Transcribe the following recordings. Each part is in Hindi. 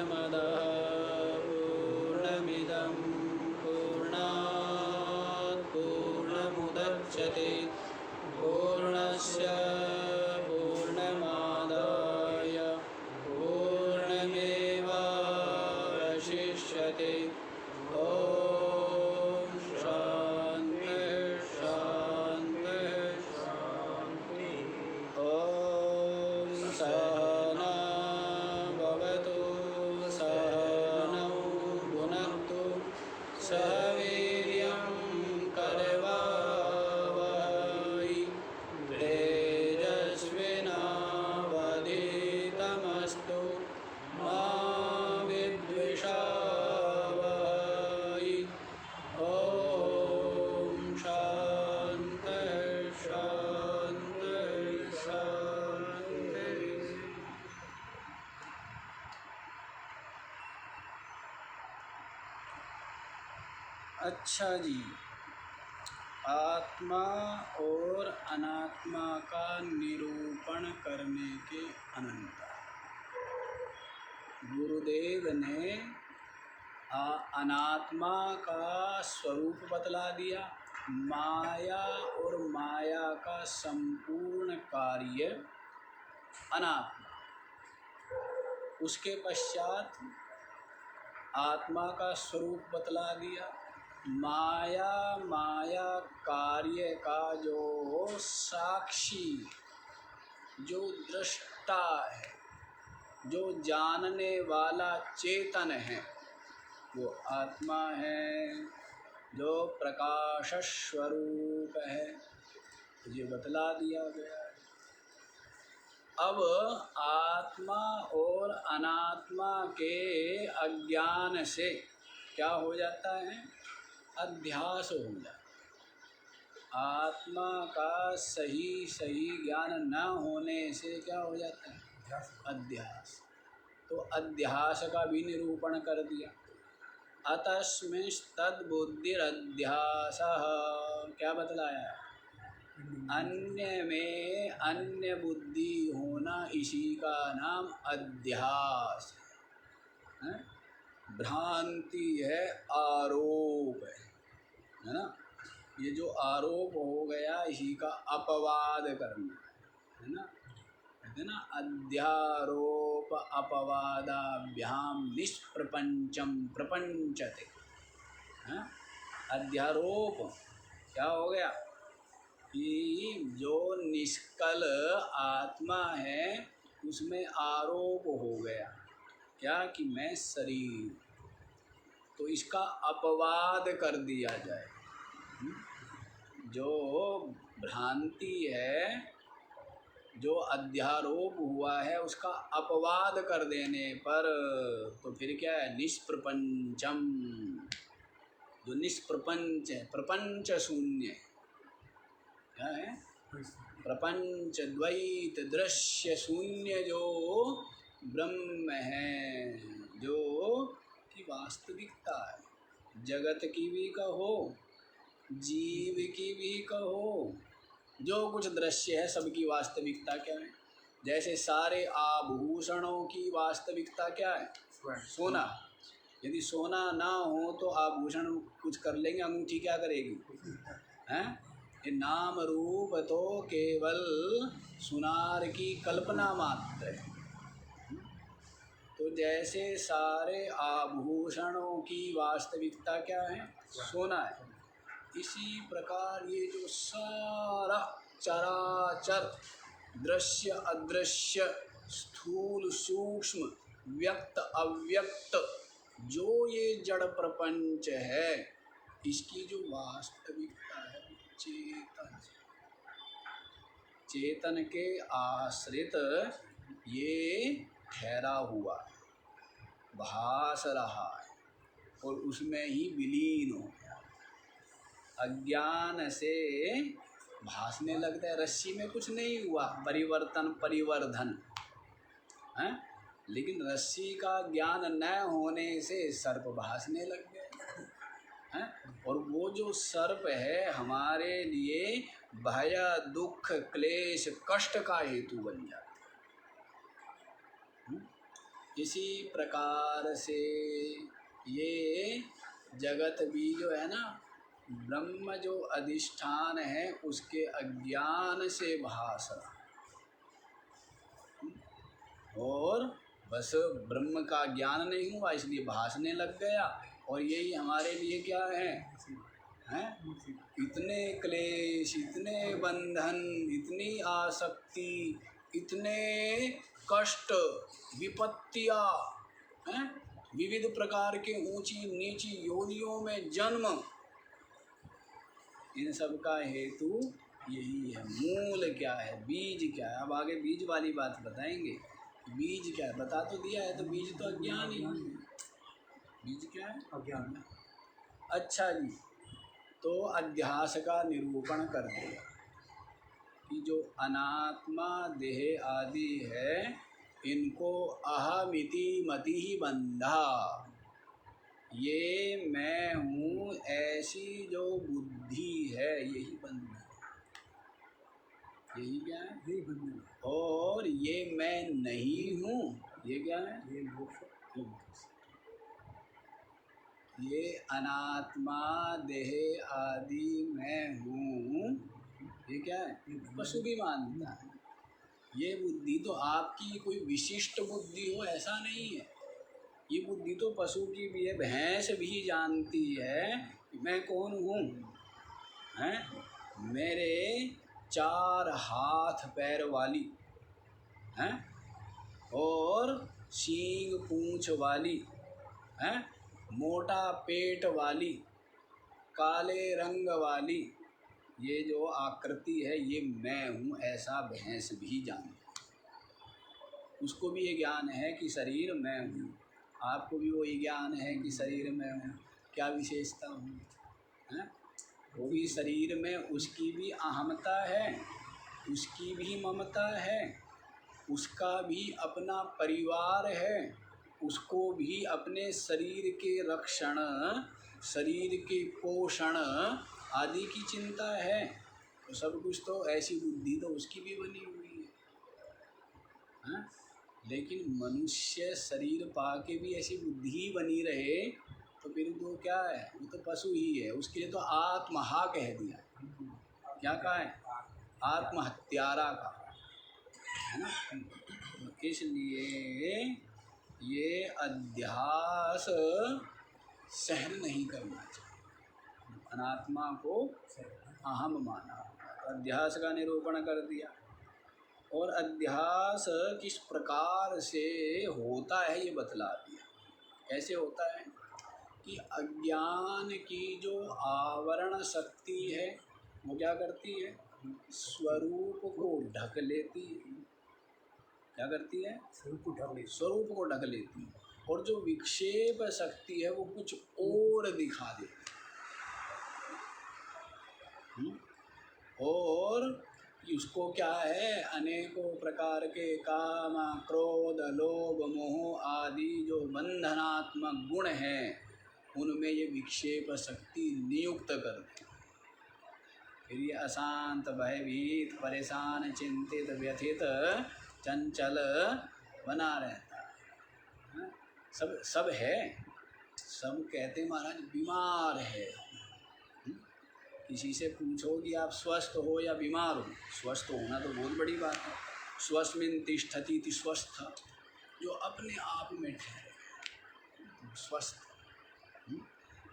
पूर्णमदः पूर्णमिदं पूर्णात् पूर्णमुदच्यते पूर्णस्य पूर्णमादाय पूर्णमेवावशिष्यते। ॐ शान्ति शान्ति शान्ति। ॐ सहना भवतु सहनौ भुनक्तु सह वीर्यं करवावहै तेजस्विनावधीतमस्तु मा विद्विषावहै। ॐ शान्ति शान्ति शान्ति। अच्छा जी, आत्मा और अनात्मा का निरूपण करने के अनंतर गुरुदेव ने अनात्मा का स्वरूप बतला दिया, माया और माया का संपूर्ण कार्य अनात्मा। उसके पश्चात आत्मा का स्वरूप बतला दिया, माया माया कार्य का जो साक्षी, जो दृष्टा है, जो जानने वाला चेतन है, वो आत्मा है, जो प्रकाश स्वरूप है, ये बतला दिया गया है। अब आत्मा और अनात्मा के अज्ञान से क्या हो जाता है? अध्यास हो जाता है। आत्मा का सही सही ज्ञान न होने से क्या हो जाता है? अध्यास। तो अध्यास का भी निरूपण कर दिया। अतस्मिंस्तद्बुद्धिरध्यासः, क्या बतलाया? अन्य में अन्य बुद्धि होना, इसी का नाम अध्यास है। भ्रांति है, आरोप है ना। ये जो आरोप हो गया, इसी का अपवाद करना है ना। कहते ना, अध्यारोप अपवादाभ्याम निष्प्रपंचम प्रपंचते। अध्यारोप क्या हो गया कि जो निष्कल आत्मा है उसमें आरोप हो गया, क्या कि मैं शरीर, तो इसका अपवाद कर दिया जाए। जो भ्रांति है, जो अध्यारोप हुआ है, उसका अपवाद कर देने पर तो फिर क्या है? निष्प्रपंचम। जो निष्प्रपंच है, प्रपंच शून्य, क्या है? प्रपंच द्वैत दृश्य शून्य जो ब्रह्म है, जो की वास्तविकता है। जगत की भी कहो, जीव की भी कहो, जो कुछ दृश्य है सबकी वास्तविकता क्या है? जैसे सारे आभूषणों की वास्तविकता क्या है? सोना। यदि सोना ना हो तो आभूषण कुछ कर लेंगे, अंगूठी क्या करेगी? हैं? ये नाम रूप तो केवल सुनार की कल्पना मात्र है। तो जैसे सारे आभूषणों की वास्तविकता क्या है? सोना है। इसी प्रकार ये जो सारा चराचर, दृश्य अदृश्य, स्थूल सूक्ष्म, व्यक्त अव्यक्त, जो ये जड़ प्रपंच है, इसकी जो वास्तविकता है चेतन, चेतन के आश्रित ये ठहरा हुआ है, भास रहा है और उसमें ही विलीन हो गया। अज्ञान से भासने लगता है। रस्सी में कुछ नहीं हुआ, परिवर्तन परिवर्धन है, लेकिन रस्सी का ज्ञान न होने से सर्प भासने लग गए हैं। और वो जो सर्प है हमारे लिए भय दुख क्लेश कष्ट का हेतु बन जाता है। इसी प्रकार से ये जगत भी जो है ना, ब्रह्म जो अधिष्ठान है उसके अज्ञान से भास रहा, और बस ब्रह्म का ज्ञान नहीं हुआ इसलिए भासने लग गया। और यही हमारे लिए क्या है, हैं? इतने क्लेश, इतने बंधन, इतनी आसक्ति, इतने कष्ट, विपत्तियाँ, हैं? विविध प्रकार के ऊंची नीची योनियों में जन्म, इन सब का हेतु यही है। मूल क्या है, बीज क्या है, अब आगे बीज वाली बात बताएंगे। बीज क्या है बता तो दिया है, तो बीज तो अज्ञान ही है। बीज क्या है, अज्ञान। अच्छा जी, तो अध्यास का निरूपण कर दिया कि जो अनात्मा देह आदि है इनको अहमिति मति ही बंधा, ये मैं हूँ ऐसी जो बुद्धि है यही बंधन, यही क्या है, यही बंधन। और ये मैं नहीं हूँ, ये क्या है, ये मोक्ष। ये अनात्मा देह आदि मैं हूँ, ये क्या है, पशु भी मानता है। ये बुद्धि तो आपकी कोई विशिष्ट बुद्धि हो ऐसा नहीं है, ये बुद्धि तो पशु की भी है। भैंस भी जानती है कि मैं कौन हूँ, हैं? मेरे 4 हाथ पैर वाली, हैं? और सींग पूंछ वाली, हैं? मोटा पेट वाली, काले रंग वाली, ये जो आकृति है ये मैं हूँ ऐसा भैंस भी जानती, उसको भी ये ज्ञान है कि शरीर मैं हूँ। आपको भी वही ज्ञान है कि शरीर में हूँ, क्या विशेषता हूँ, हैं? वो भी शरीर में उसकी भी अहमता है, उसकी भी ममता है, उसका भी अपना परिवार है, उसको भी अपने शरीर के रक्षण, शरीर के पोषण आदि की चिंता है। तो सब कुछ तो ऐसी बुद्धि तो उसकी भी बनी हुई है, हैं? लेकिन मनुष्य शरीर पाके भी ऐसी बुद्धि ही बनी रहे तो फिर तो क्या है, वो तो पशु ही है। उसके लिए तो आत्महा कह दिया, क्या कहा है, आत्महत्यारा का, है ना। तो इसलिए ये अध्यास सहन नहीं करना चाहिए, अनात्मा को अहम माना, अध्यास का निरूपण कर दिया। और अध्यास किस प्रकार से होता है ये बतला दिया। कैसे होता है कि अज्ञान की जो आवरण शक्ति है वो क्या करती है, स्वरूप को ढक लेती है। क्या करती है, स्वरूप को ढक लेती है। और जो विक्षेप शक्ति है वो कुछ और दिखा देती है। और उसको क्या है, अनेकों प्रकार के काम, क्रोध, लोभ, मोह आदि जो बंधनात्मक गुण हैं उनमें ये विक्षेप शक्ति नियुक्त करती है। फिर ये अशांत, भयभीत, परेशान, चिंतित, व्यथित, चंचल बना रहता है। सब है, सब कहते महाराज बीमार है। किसी से पूछो कि आप स्वस्थ हो या बीमार हो, स्वस्थ होना तो बहुत बड़ी बात है। स्वस्मिन् तिष्ठति इति स्वस्थ, जो अपने आप में ठहरे स्वस्थ।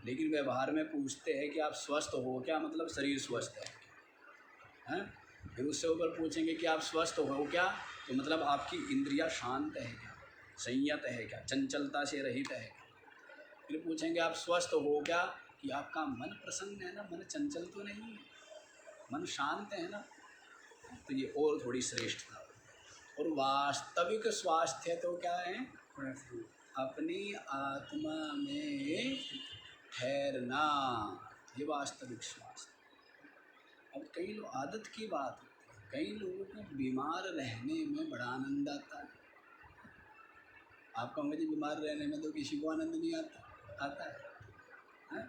लेकिन व्यवहार में पूछते हैं कि आप स्वस्थ हो क्या, मतलब शरीर स्वस्थ है, हैं? फिर उससे ऊपर पूछेंगे कि आप स्वस्थ हो क्या, तो मतलब आपकी इंद्रियां शांत है क्या, संयत है क्या, चंचलता से रहित है क्या। फिर पूछेंगे आप स्वस्थ हो क्या, कि आपका मन प्रसन्न है ना, मन चंचल तो नहीं है, मन शांत है ना। तो ये और थोड़ी श्रेष्ठता। और वास्तविक स्वास्थ्य तो क्या है, अपनी आत्मा में ठहरना, ये वास्तविक स्वास्थ्य। अब कई लोग, आदत की बात होती है, कई लोगों को बीमार रहने में बड़ा आनंद आता है। आप कहोगे जी बीमार रहने में तो किसी को आनंद नहीं आता है।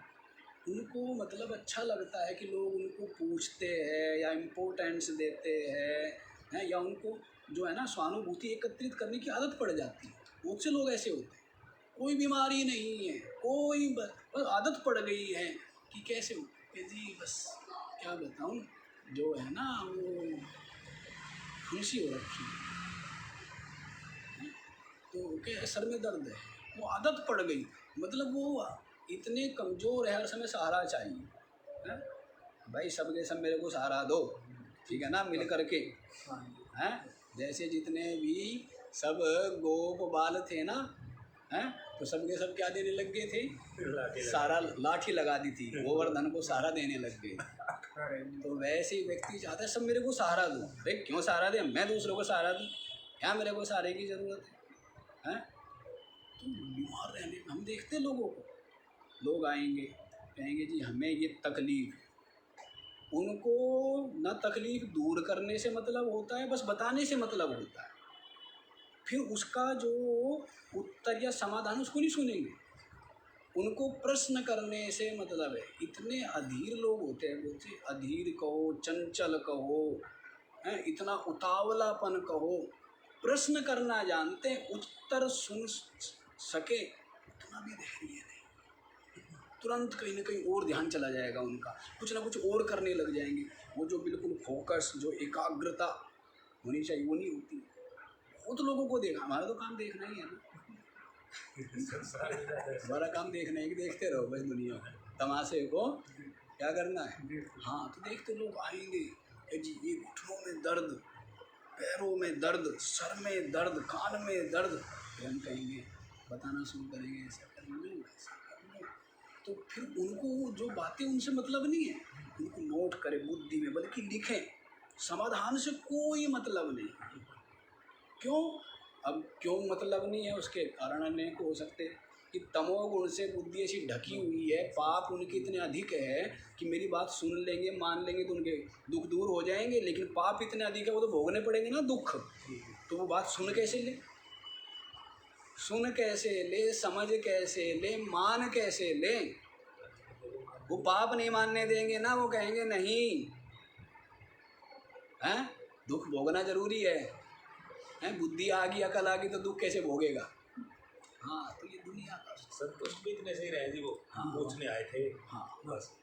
उनको मतलब अच्छा लगता है कि लोग उनको पूछते हैं या इम्पोर्टेंस देते हैं, या उनको जो है ना स्वानुभूति एकत्रित करने की आदत पड़ जाती है। बहुत से लोग ऐसे होते हैं, कोई बीमारी नहीं है, कोई बस आदत पड़ गई है कि कैसे कि जी बस क्या बताऊँ, जो है ना वो फुंसी हो रखी है, तो क्या सर में दर्द है, वो आदत पड़ गई, मतलब वो इतने कमज़ोर है, हर समय सहारा चाहिए है? भाई सबके सब मेरे को सहारा दो, ठीक है ना, मिल करके हैं। जैसे जितने भी सब गोप बाल थे ना, हैं, तो सबके सब क्या देने लग गए थे, सारा लाठी लगा दी थी, गोवर्धन को सहारा देने लग गए। तो वैसे ही व्यक्ति चाहता है सब मेरे को सहारा दो। अरे क्यों सहारा दे, मैं दूसरों को सहारा दूँ, क्या मेरे को सहारे की ज़रूरत है, हैं? तो बीमार रहने, हम देखते लोगों को, लोग आएंगे कहेंगे जी हमें ये तकलीफ, उनको न तकलीफ दूर करने से मतलब होता है, बस बताने से मतलब होता है। फिर उसका जो उत्तर या समाधान उसको नहीं सुनेंगे, उनको प्रश्न करने से मतलब है। इतने अधीर लोग होते हैं, बोलते अधीर कहो, चंचल कहो, हैं, इतना उतावलापन कहो, प्रश्न करना जानते हैं, उत्तर सुन सके उतना भी धैर्य नहीं, तुरंत कहीं ना कहीं और ध्यान चला जाएगा उनका, कुछ ना कुछ और करने लग जाएंगे। वो जो बिल्कुल फोकस, जो एकाग्रता होनी चाहिए वो नहीं होती। बहुत लोगों को देखा, हमारा तो काम देखना ही है ना, हमारा काम देखना है कि देखते रहो बस दुनिया तमाशे को, क्या करना है। हाँ तो देखते लोग आएंगे जी, ये घुटनों में दर्द, पैरों में दर्द, सर में दर्द, कान में दर्द, हम कहेंगे बताना शुरू करेंगे ऐसा करना नहीं, वैसा करना। तो फिर उनको जो बातें उनसे मतलब नहीं है, उनको नोट करें बुद्धि में, बल्कि लिखें, समाधान से कोई मतलब नहीं। क्यों? अब क्यों मतलब नहीं है, उसके कारण अनेक हो सकते हैं कि तमोगुण से बुद्धि ऐसी ढकी हुई है, पाप उनके इतने अधिक है कि मेरी बात सुन लेंगे, मान लेंगे तो उनके दुख दूर हो जाएंगे, लेकिन पाप इतने अधिक है वो तो भोगने पड़ेंगे ना दुख। तो वो बात सुन कैसे ले, सुन कैसे ले, समझ कैसे ले, मान कैसे ले? वो पाप नहीं मानने देंगे ना, वो कहेंगे नहीं हैं, दुख भोगना जरूरी है, बुद्धि आ गई, अकल आ गई तो दुख कैसे भोगेगा। हाँ तो ये दुनिया का संतोष भी इतने सही रहे जी, वो हाँ पूछने आए थे, हाँ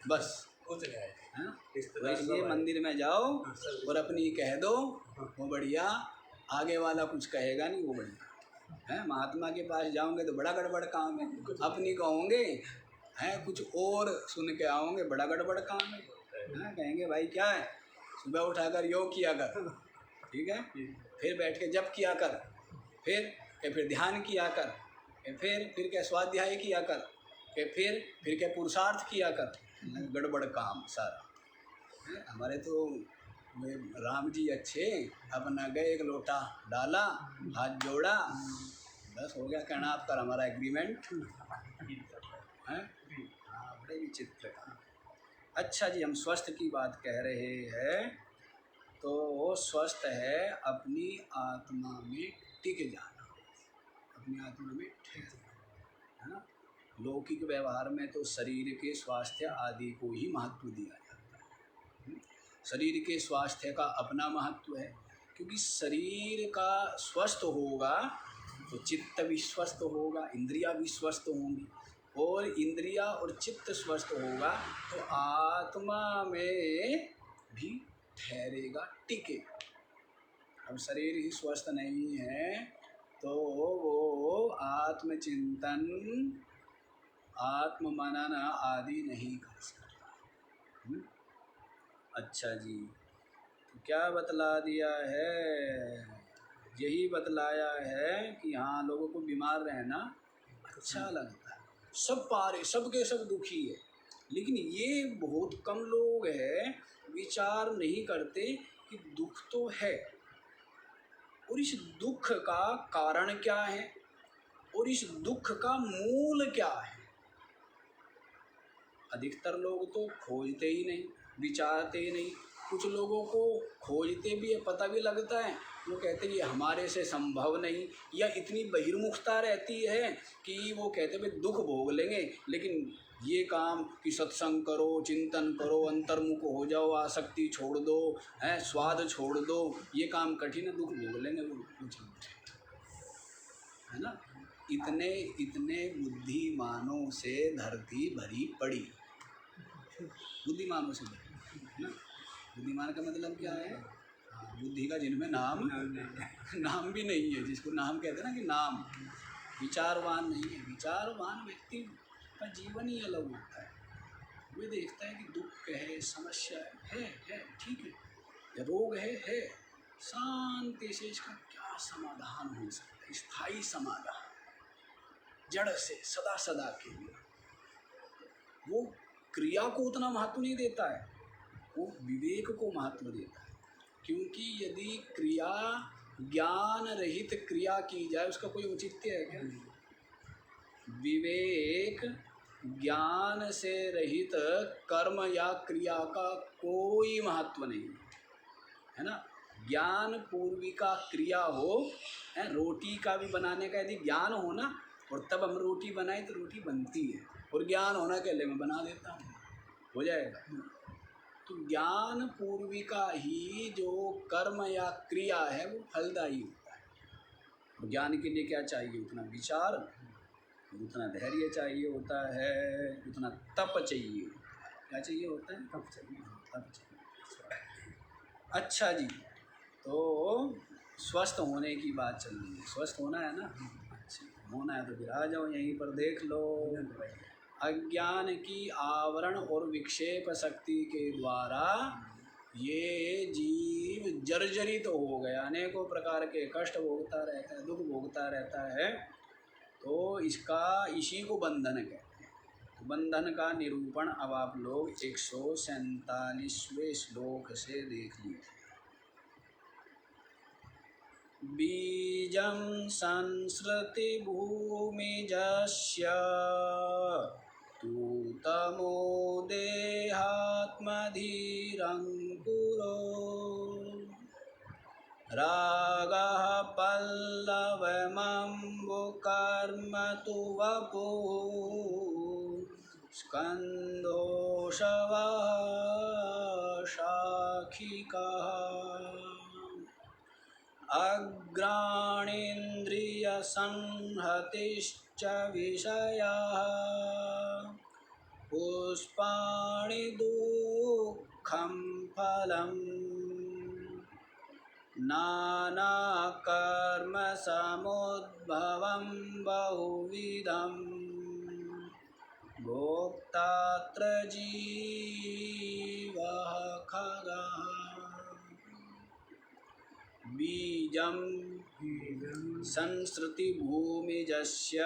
बस पूछने आए थे, तो इसलिए मंदिर में जाओ और अपनी कह दो, वो बढ़िया, आगे वाला कुछ कहेगा नहीं, वो बढ़िया है। महात्मा के पास जाओगे तो बड़ा गड़बड़ काम है, अपनी कहोगे हैं कुछ और सुन के आओगे, बड़ा गड़बड़ काम है। कहेंगे भाई क्या है, सुबह उठाकर योग किया कर, ठीक है, फिर बैठ के जप किया कर, फिर ध्यान किया कर, फिर क्या स्वाध्याय किया कर, फिर क्या पुरुषार्थ किया कर, गड़बड़ काम सारा। हमारे तो राम जी अच्छे, अपना गए, एक लोटा डाला, हाथ जोड़ा, बस हो गया, कहना आपका हमारा एग्रीमेंट है। हाँ बड़े विचित्र काम। अच्छा जी, हम स्वास्थ्य की बात कह रहे हैं, तो स्वस्थ है अपनी आत्मा में टिक जाना, अपनी आत्मा में ठहरना, है ना। लौकिक व्यवहार में तो शरीर के स्वास्थ्य आदि को ही महत्व दिया जाता है। शरीर के स्वास्थ्य का अपना महत्व है, क्योंकि शरीर का स्वस्थ होगा तो चित्त भी स्वस्थ होगा, इंद्रियां भी स्वस्थ होंगी, और इंद्रिया और चित्त स्वस्थ होगा तो आत्मा में भी ठहरेगा, टिकेगा। अब शरीर ही स्वस्थ नहीं है तो वो आत्मचिंतन, आत्ममनन आदि नहीं कर सकता। अच्छा जी, तो क्या बतला दिया है, यही बतलाया है कि हाँ लोगों को बीमार रहना अच्छा लगता है, सब पारे, सबके सब दुखी है, लेकिन ये बहुत कम लोग हैं विचार नहीं करते कि दुख तो है, और इस दुख का कारण क्या है, और इस दुख का मूल क्या है। अधिकतर लोग तो खोजते ही नहीं, विचारते ही नहीं। कुछ लोगों को खोजते भी है, पता भी लगता है, वो कहते हैं ये हमारे से संभव नहीं, या इतनी बहिर्मुखता रहती है कि वो कहते हैं भाई दुख भोग लेंगे, लेकिन ये काम कि सत्संग करो, चिंतन करो, अंतर्मुख हो जाओ, आसक्ति छोड़ दो, है स्वाद छोड़ दो, ये काम कठिन है, दुख भोग लेंगे वो चलते है ना। इतने इतने बुद्धिमानों से धरती भरी पड़ी, बुद्धिमानों से भरी, है ना। बुद्धिमान का मतलब क्या है? हाँ, बुद्धि का जिनमें नाम नाम भी नहीं है, जिसको नाम कहते हैं ना कि नाम, विचारवान नहीं है। विचारवान व्यक्ति का जीवन ही अलग होता है। वे देखता है कि दुख है, समस्या है, ठीक है, रोग है, शांति से इसका क्या समाधान हो सकता है, स्थायी समाधान, जड़ से सदा सदा के लिए। वो क्रिया को उतना महत्व नहीं देता है, वो विवेक को महत्व देता है। क्योंकि यदि क्रिया ज्ञान रहित क्रिया की जाए, उसका कोई औचित्य है क्या? विवेक ज्ञान से रहित कर्म या क्रिया का कोई महत्व नहीं है ना। ज्ञान पूर्विका क्रिया हो, है, रोटी का भी बनाने का यदि ज्ञान हो ना, और तब हम रोटी बनाएं तो रोटी बनती है, और ज्ञान होना के लिए मैं बना देता हूँ, हो जाएगा। तो ज्ञान पूर्विका ही जो कर्म या क्रिया है वो फलदायी होता है। ज्ञान के लिए क्या चाहिए? उतना विचार, उतना धैर्य चाहिए होता है, उतना तप चाहिए। क्या चाहिए होता है? तप चाहिए, तप चाहिए। अच्छा जी, तो स्वस्थ होने की बात चल रही है, स्वस्थ होना है ना। अच्छा, होना है तो फिर आ जाओ यहीं पर देख लो। अज्ञान की आवरण और विक्षेप शक्ति के द्वारा ये जीव जर्जरित हो गया, अनेकों प्रकार के कष्ट भोगता रहता है, दुख भोगता रहता है। तो इसका, इसी को बंधन कहते हैं। तो बंधन का निरूपण अब आप लोग 147वें श्लोक से देख लीजिए। बीजं संसृति भूमिजस्य तूतमो देहात्मधीरङ्कुरो रागः पल्लवमम्बुकर्म तु वपुः स्कन्धोऽशवः शाखिकः अग्राणीन्द्रियसंहतिश्च विषयाः पुष्पाणि दुःखं फलम् नानाकर्मसमुद्भवं बहुविधं भोक्तात्र जीवः खगः। बीजं संसृति भूमिजस्य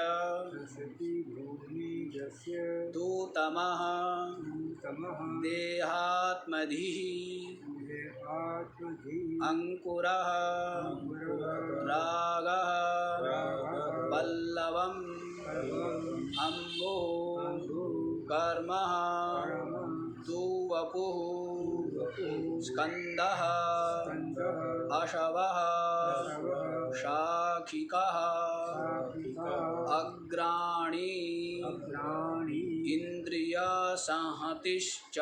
तूतमः देहात्मधिः अंकुरः रागः पल्लवम् अम्बुः कर्मः तु वपुः स्कन्दः अशवः शाखिकः अग्राणी इंद्रियसंहतिश्च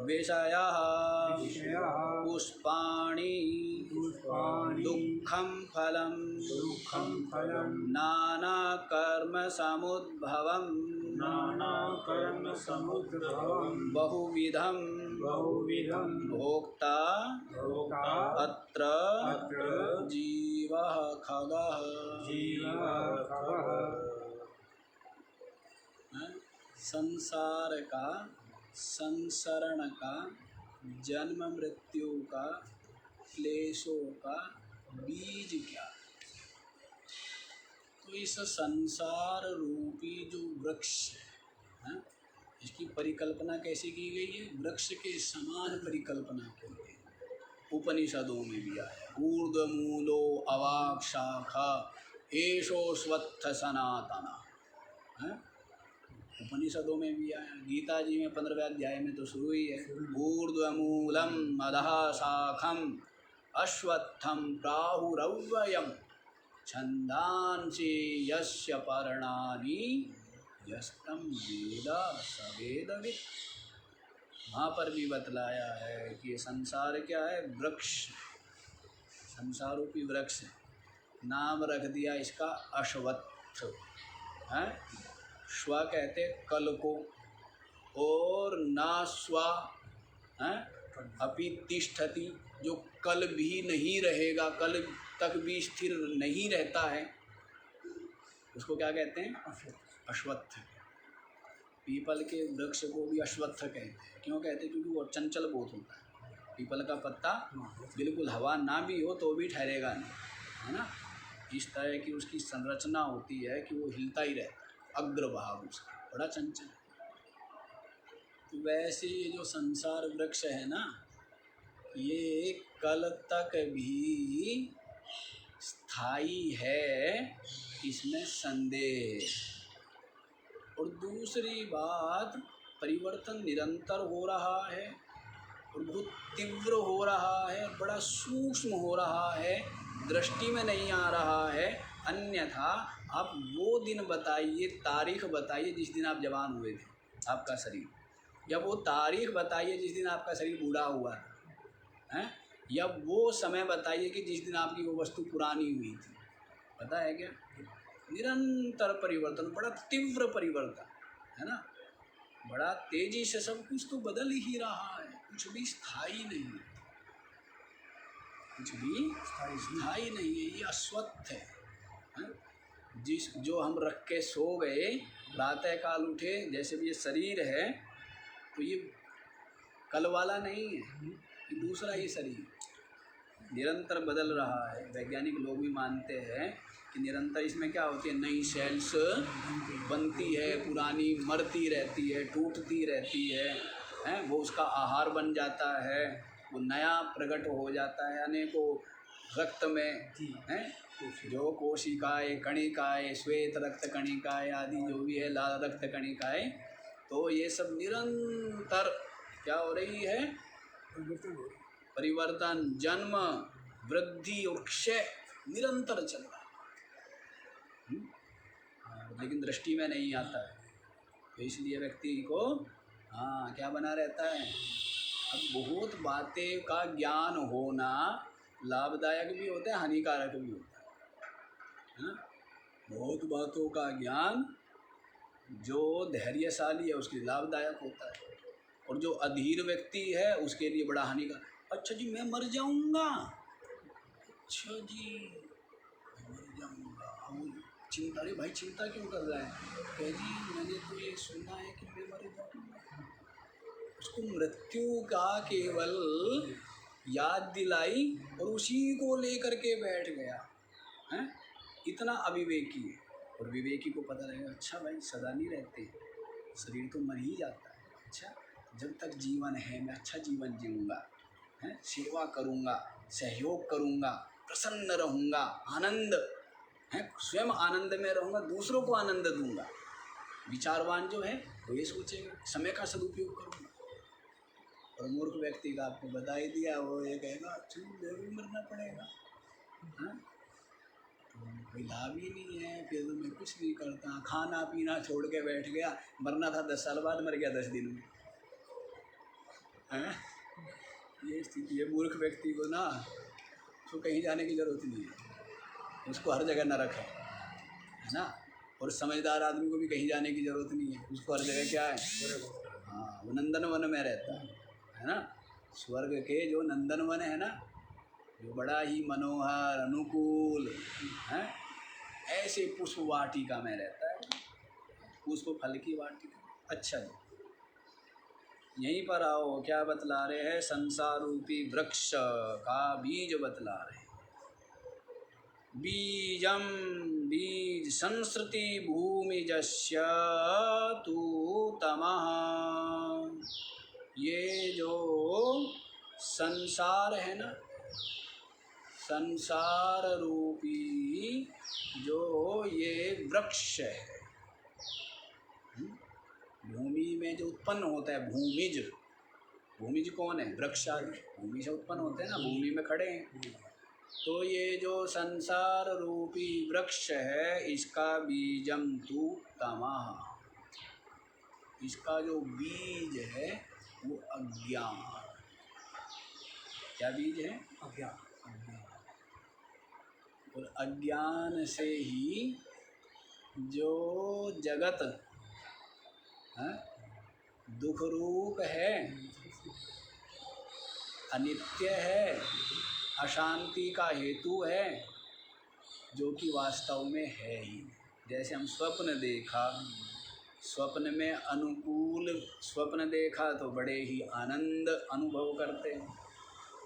विषयः पुष्पाणि दुःखं फलं नानाकर्मसमुद्भवं बहुविधं भोक्ता अत्र जीवः खगः। संसार का, संसरण का, जन्म मृत्यु का, क्लेशों का बीज क्या? तो इस संसार रूपी जो वृक्ष है, इसकी परिकल्पना कैसे की गई है? वृक्ष के समान परिकल्पना की गई। उपनिषदों में भी आया, ऊर्ध्वमूलो अवाक् शाखा एषो स्वत्थ सनातना है। उपनिषदों में भी आया, गीता जी में 15वें अध्याय में तो शुरू ही है, ऊर्ध्वमूलम अधः शाखम अश्वत्थम प्राहुरव्ययम् छंदांसि यस्य पर्णानि यस्तं वेद स वेदवित्। वहाँ पर भी बतलाया है कि ये संसार क्या है? वृक्ष। संसार रूपी वृक्ष है, नाम रख दिया इसका अश्वत्थ है। श्व कहते कल को, और ना स्वा है अपि तिष्ठति, जो कल भी नहीं रहेगा, कल तक भी स्थिर नहीं रहता है, उसको क्या कहते हैं? अश्वत्थ। पीपल के वृक्ष को भी अश्वत्थ कहते हैं। क्यों कहते हैं? क्योंकि वो चंचल बहुत होता है। पीपल का पत्ता बिल्कुल हवा ना भी हो तो भी ठहरेगा नहीं, है ना। इस तरह की उसकी संरचना होती है कि वो हिलता ही रहता है, अग्रभाग उसका बड़ा चंचल है। तो वैसे ये जो संसार वृक्ष है ना, ये कल तक भी स्थायी है, इसमें संदेह। और दूसरी बात, परिवर्तन निरंतर हो रहा है और बहुत तीव्र हो रहा है, बड़ा सूक्ष्म हो रहा है, दृष्टि में नहीं आ रहा है। अन्यथा आप वो दिन बताइए, तारीख बताइए जिस दिन आप जवान हुए थे, आपका शरीर, या वो तारीख बताइए जिस दिन आपका शरीर बूढ़ा हुआ है, या वो समय बताइए कि जिस दिन आपकी वो वस्तु पुरानी हुई थी। पता है क्या? निरंतर परिवर्तन, बड़ा तीव्र परिवर्तन है ना, बड़ा तेजी से सब कुछ तो बदल ही रहा है, कुछ भी स्थायी नहीं है, कुछ भी स्थायी नहीं है। ये अश्वत्थ है, जिस जो हम रख के सो गए, प्रातः काल उठे, जैसे भी ये शरीर है तो ये कल वाला नहीं है, ये दूसरा ही शरीर निरंतर बदल रहा है। वैज्ञानिक लोग भी मानते हैं कि निरंतर इसमें क्या होती है, नई सेल्स बनती है, पुरानी मरती रहती है, टूटती रहती है, वो उसका आहार बन जाता है, वो नया प्रकट हो जाता है अनेकों रक्त में, हैं जो कोशिकाएं, कणिकाएं, श्वेत रक्त कणिकाएं आदि जो भी है, लाल रक्त कणिकाएं, तो ये सब निरंतर क्या हो रही है, परिवर्तन, जन्म, वृद्धि और क्षय निरंतर चल रहा है। लेकिन दृष्टि में नहीं आता है, तो इसलिए व्यक्ति को क्या बना रहता है। अब बहुत बातें का ज्ञान होना लाभदायक भी होता है, हानिकारक भी होता है ना। बहुत बातों का ज्ञान जो धैर्यशाली है उसके लिए लाभदायक होता है, और जो अधीर व्यक्ति है उसके लिए बड़ा हानिकारक। अच्छा जी मैं मर जाऊंगा, अच्छा जी मर जाऊंगा, हम चिंता, अरे भाई चिंता क्यों कर रहा है, कह जी मैंने तो ये सुना है कि मैं मर जाऊंगा। उसको मृत्यु का केवल याद दिलाई और उसी को लेकर के बैठ गया है, इतना अविवेकी है। और विवेकी को पता रहेगा, अच्छा भाई सदा नहीं रहते, शरीर तो मर ही जाता है, अच्छा जब तक जीवन है मैं अच्छा जीवन जीऊँगा, है सेवा करूँगा, सहयोग करूँगा, प्रसन्न रहूँगा, आनंद है, स्वयं आनंद में रहूँगा, दूसरों को आनंद दूँगा। विचारवान जो है वो ये सोचेगा समय का सदुपयोग करूँगा। और मूर्ख व्यक्ति का आपको बता ही दिया, वो ये कहेगा चलो मेरे भी मरना पड़ेगा, हाँ कोई लाभ ही नहीं है, फिर तो मैं कुछ नहीं करता, खाना पीना छोड़ के बैठ गया, मरना था 10 साल बाद, मर गया 10 दिन में, हैं। ये स्थिति है। मूर्ख व्यक्ति को ना उसको कहीं जाने की ज़रूरत नहीं है, उसको हर जगह नरक है ना। और समझदार आदमी को भी कहीं जाने की ज़रूरत नहीं है, उसको हर जगह क्या है, हाँ वो नंदन वन में रहता है ना। स्वर्ग के जो नंदन वन है ना, जो बड़ा ही मनोहर अनुकूल है, ऐसे पुष्प वाटिका में रहता है, पुष्प फल की वाटिका। अच्छा जी यहीं पर आओ, क्या बतला रहे हैं, संसार रूपी वृक्ष का बीज बतला रहे हैं। बीजम बीज संस्कृति भूमिजस्य तु तमः, ये जो संसार है ना, संसार रूपी जो ये वृक्ष है, भूमि में जो उत्पन्न होता है, भूमिज, भूमिज कौन है, वृक्ष आदि भूमि से उत्पन्न होते हैं ना, भूमि में खड़े हैं। तो ये जो संसार रूपी वृक्ष है, इसका बीजम तु तमः, इसका जो बीज है वो अज्ञान। क्या बीज है, अज्ञान। और अज्ञान से ही जो जगत है दुख रूप है, अनित्य है, अशांति का हेतु है, जो कि वास्तव में है ही। जैसे हम स्वप्न देखा, स्वप्न में अनुकूल स्वप्न देखा तो बड़े ही आनंद अनुभव करते हैं,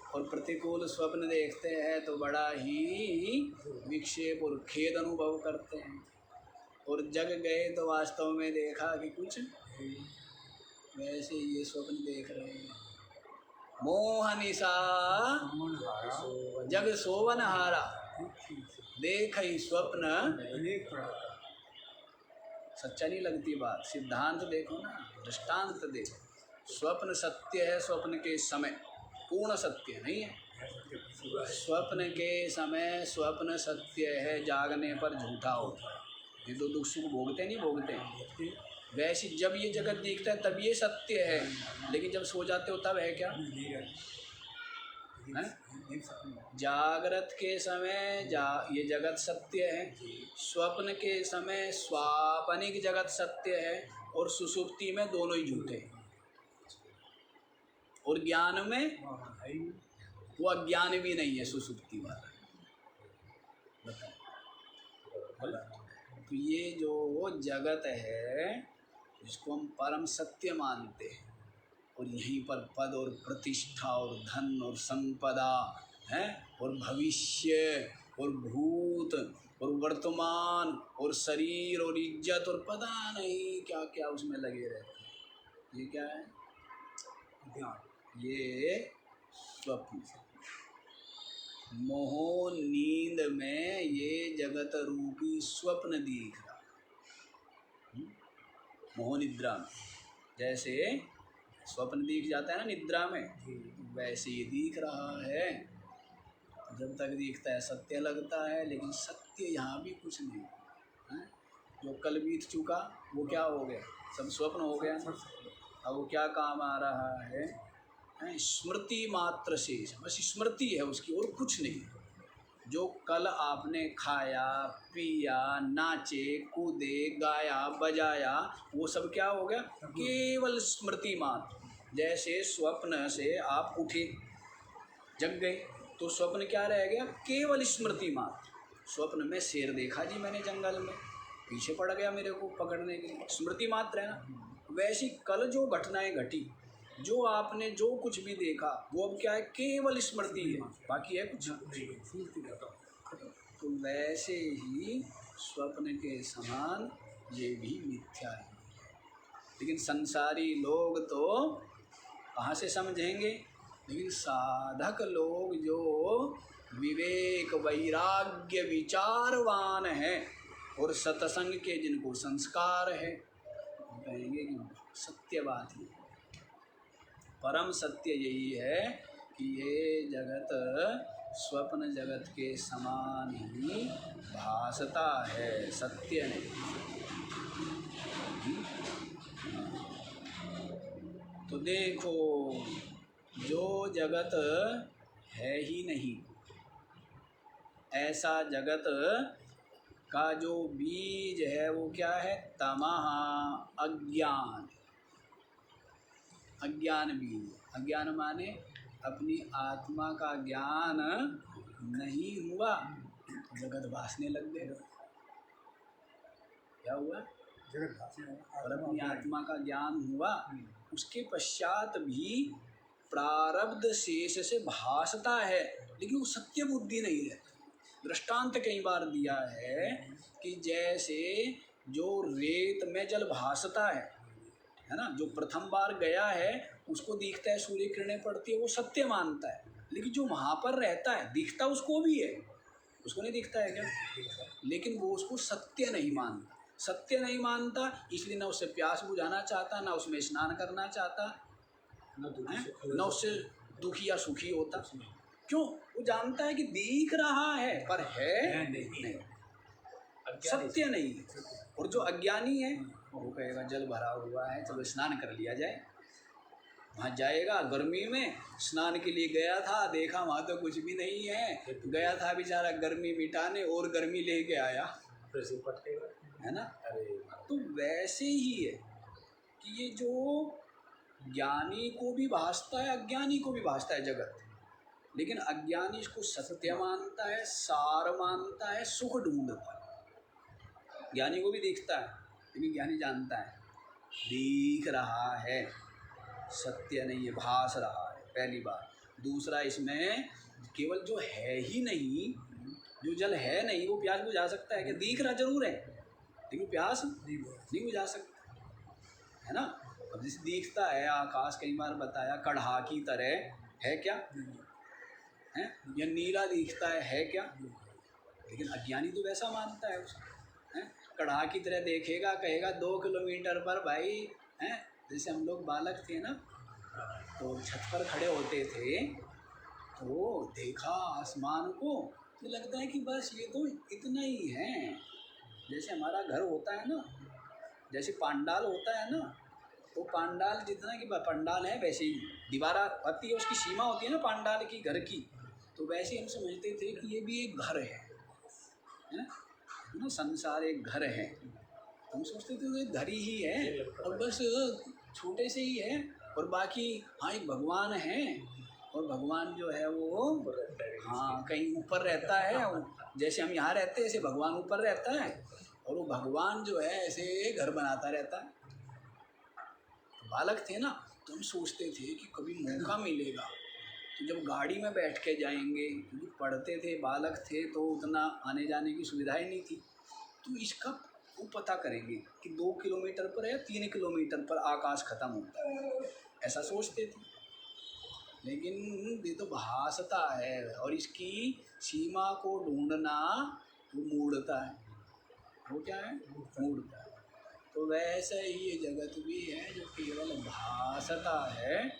और प्रतिकूल स्वप्न देखते हैं तो बड़ा ही विक्षेप और खेद अनुभव करते हैं। और जग गए तो वास्तव में देखा कि कुछ वैसे ये स्वप्न देख रहे हैं। मोह निशा जग सोवन हारा, देख ही स्वप्न। सच्चा नहीं लगती बात, सिद्धांत देखो ना, दृष्टांत देखो। स्वप्न सत्य है, स्वप्न के समय पूर्ण सत्य नहीं है। स्वप्न के समय स्वप्न सत्य है, जागने पर झूठा होता है। ये तो दुख सुख भोगते नहीं भोगते। वैसे जब ये जगत दिखता है तब ये सत्य है, लेकिन जब सो जाते हो तब है क्या है? जागृत के समय ये जगत सत्य है, स्वप्न के समय स्वापनिक जगत सत्य है, और सुषुप्ति में दोनों ही झूठे हैं। और ज्ञान में वो अज्ञान भी नहीं है, सुषुप्ति वाला। तो ये जो जगत है जिसको हम परम सत्य मानते हैं, और यहीं पर पद और प्रतिष्ठा और धन और संपदा है, और भविष्य और भूत और वर्तमान और शरीर और इज्जत और पता नहीं क्या क्या उसमें लगे रहते हैं। ये क्या है? ये स्वप्न। मोह नींद में ये जगत रूपी स्वप्न दिख रहा। मोह निद्रा में जैसे स्वप्न दिख जाता है ना निद्रा में, वैसे ये दिख रहा है। जब तक दिखता है सत्य लगता है, लेकिन सत्य यहाँ भी कुछ नहीं है। जो कल बीत चुका वो क्या हो गया? सब स्वप्न हो गया। अब वो क्या काम आ रहा है? स्मृति मात्र शेष, बस स्मृति है उसकी, और कुछ नहीं। जो कल आपने खाया पिया, नाचे कूदे, गाया बजाया, वो सब क्या हो गया? केवल स्मृति मात्र। जैसे स्वप्न से आप उठे, जग गए, तो स्वप्न क्या रह गया? केवल स्मृति मात्र। स्वप्न में शेर देखा जी मैंने जंगल में, पीछे पड़ गया मेरे को पकड़ने के लिए, स्मृति मात्र है ना। वैसी कल जो घटनाएं घटी, जो आपने जो कुछ भी देखा, वो अब क्या है? केवल स्मृति है, बाकी है कुछ। तो वैसे ही स्वप्न के समान ये भी मिथ्या है। लेकिन संसारी लोग तो कहाँ से समझेंगे? लेकिन साधक लोग जो विवेक वैराग्य विचारवान है, और सत्संग के जिनको संस्कार है, वो कहेंगे कि सत्य बात है। परम सत्य यही है कि ये जगत स्वप्न जगत के समान ही भासता है, सत्य नहीं। तो देखो, जो जगत है ही नहीं, ऐसा जगत का जो बीज है वो क्या है? तमः, अज्ञान। अज्ञान बीज। अज्ञान माने अपनी आत्मा का ज्ञान नहीं हुआ, जगत भासने लग गए। क्या हुआ? जगत भासने। और अपनी आत्मा का ज्ञान हुआ, उसके पश्चात भी प्रारब्ध शेष से भासता है, लेकिन वो सत्य बुद्धि नहीं रहती। दृष्टांत कई बार दिया है कि जैसे जो रेत में जल भासता है ना, जो प्रथम बार गया है उसको दिखता है, सूर्य किरणें पड़ती है, वो सत्य मानता है। लेकिन जो वहाँ पर रहता है, दिखता उसको भी है, उसको नहीं दिखता है क्या? लेकिन वो उसको सत्य नहीं मानता। सत्य नहीं मानता, इसलिए ना उससे प्यास बुझाना चाहता, ना उसमें स्नान करना चाहता, ना उससे दुखी या सुखी होता। क्यों? वो जानता है कि दिख रहा है पर है नहीं, सत्य नहीं। और जो अज्ञानी है वो कहेगा जल भरा हुआ है, चलो स्नान कर लिया जाए, वहाँ जाएगा गर्मी में, स्नान के लिए गया था, देखा वहाँ तो कुछ भी नहीं है, गया था बेचारा गर्मी मिटाने और गर्मी लेके आया, फिर से पटकेगा। है ना। अरे तो वैसे ही है कि ये जो ज्ञानी को भी भासता है, अज्ञानी को भी भासता है जगत, लेकिन अज्ञानी इसको सत्य मानता है, सार मानता है, सुख ढूंढता है। ज्ञानी को भी दिखता है, लेकिन ज्ञानी जानता है दिख रहा है, सत्य नहीं है, भास रहा है, पहली बात। दूसरा, इसमें केवल जो है ही नहीं, जो जल है नहीं, वो प्यास बुझा सकता है? कि दिख रहा जरूर है लेकिन प्यास नहीं बुझा सकता, है ना। अब जैसे दिखता है आकाश, कई बार बताया कढ़ा की तरह है, क्या है, या नीला दिखता है क्या, लेकिन अज्ञानी तो वैसा मानता है उसको, है। कढ़ा की तरह देखेगा, कहेगा 2 किलोमीटर पर भाई, हैं। जैसे हम लोग बालक थे ना, तो छत पर खड़े होते थे, तो देखा आसमान को, तो लगता है कि बस ये तो इतना ही है। जैसे हमारा घर होता है ना, जैसे पांडाल होता है ना, तो पांडाल जितना कि पंडाल है वैसे ही दीवार आती है, उसकी सीमा होती है ना पांडाल की, घर की। तो वैसे ही हम समझते थे कि ये भी एक घर है ना, संसार एक घर है। हम सोचते थे तो एक घर ही है और बस छोटे से ही है, और बाकी हाँ एक भगवान है, और भगवान जो है वो हाँ कहीं ऊपर रहता है, जैसे हम यहाँ रहते हैं ऐसे भगवान ऊपर रहता है, और वो भगवान जो है ऐसे घर बनाता रहता है। बालक थे ना, तो हम सोचते थे कि कभी मौका मिलेगा तो जब गाड़ी में बैठ के जाएंगे, क्योंकि पढ़ते थे, बालक थे तो उतना आने जाने की सुविधाएं नहीं थी, तो इसका वो पता करेंगे कि 2 किलोमीटर पर या 3 किलोमीटर पर आकाश खत्म होता है, ऐसा सोचते थे। लेकिन ये तो भासता है, और इसकी सीमा को ढूंढना वो मूढ़ता है। वो क्या है? मूढ़ता है। तो वैसे ही ये जगत भी है जो केवल भासता है,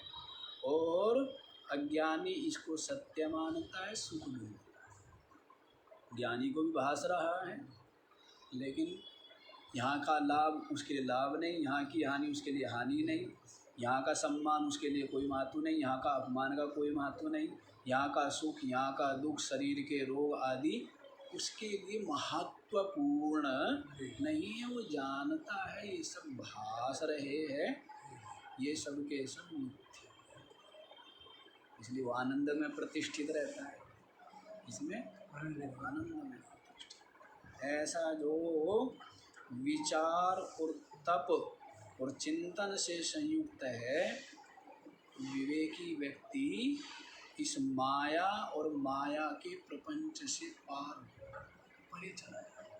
और अज्ञानी इसको सत्य मानता है, सुख ढूंढता है। ज्ञानी को भी भास रहा है, लेकिन यहाँ का लाभ उसके लिए लाभ नहीं, यहाँ की हानि उसके लिए हानि नहीं, यहाँ का सम्मान उसके लिए कोई महत्व नहीं, यहाँ का अपमान का कोई महत्व नहीं, यहाँ का सुख, यहाँ का दुख, शरीर के रोग आदि उसके लिए महत्वपूर्ण नहीं है। वो जानता है ये सब भास रहे हैं, ये सब के सब मिथ्या, इसलिए वो आनंद में प्रतिष्ठित रहता है। इसमें आनंद में प्रतिष्ठित। ऐसा जो विचार और तप और चिंतन से संयुक्त है, विवेकी व्यक्ति इस माया और माया के प्रपंच से पार परे चला जाए।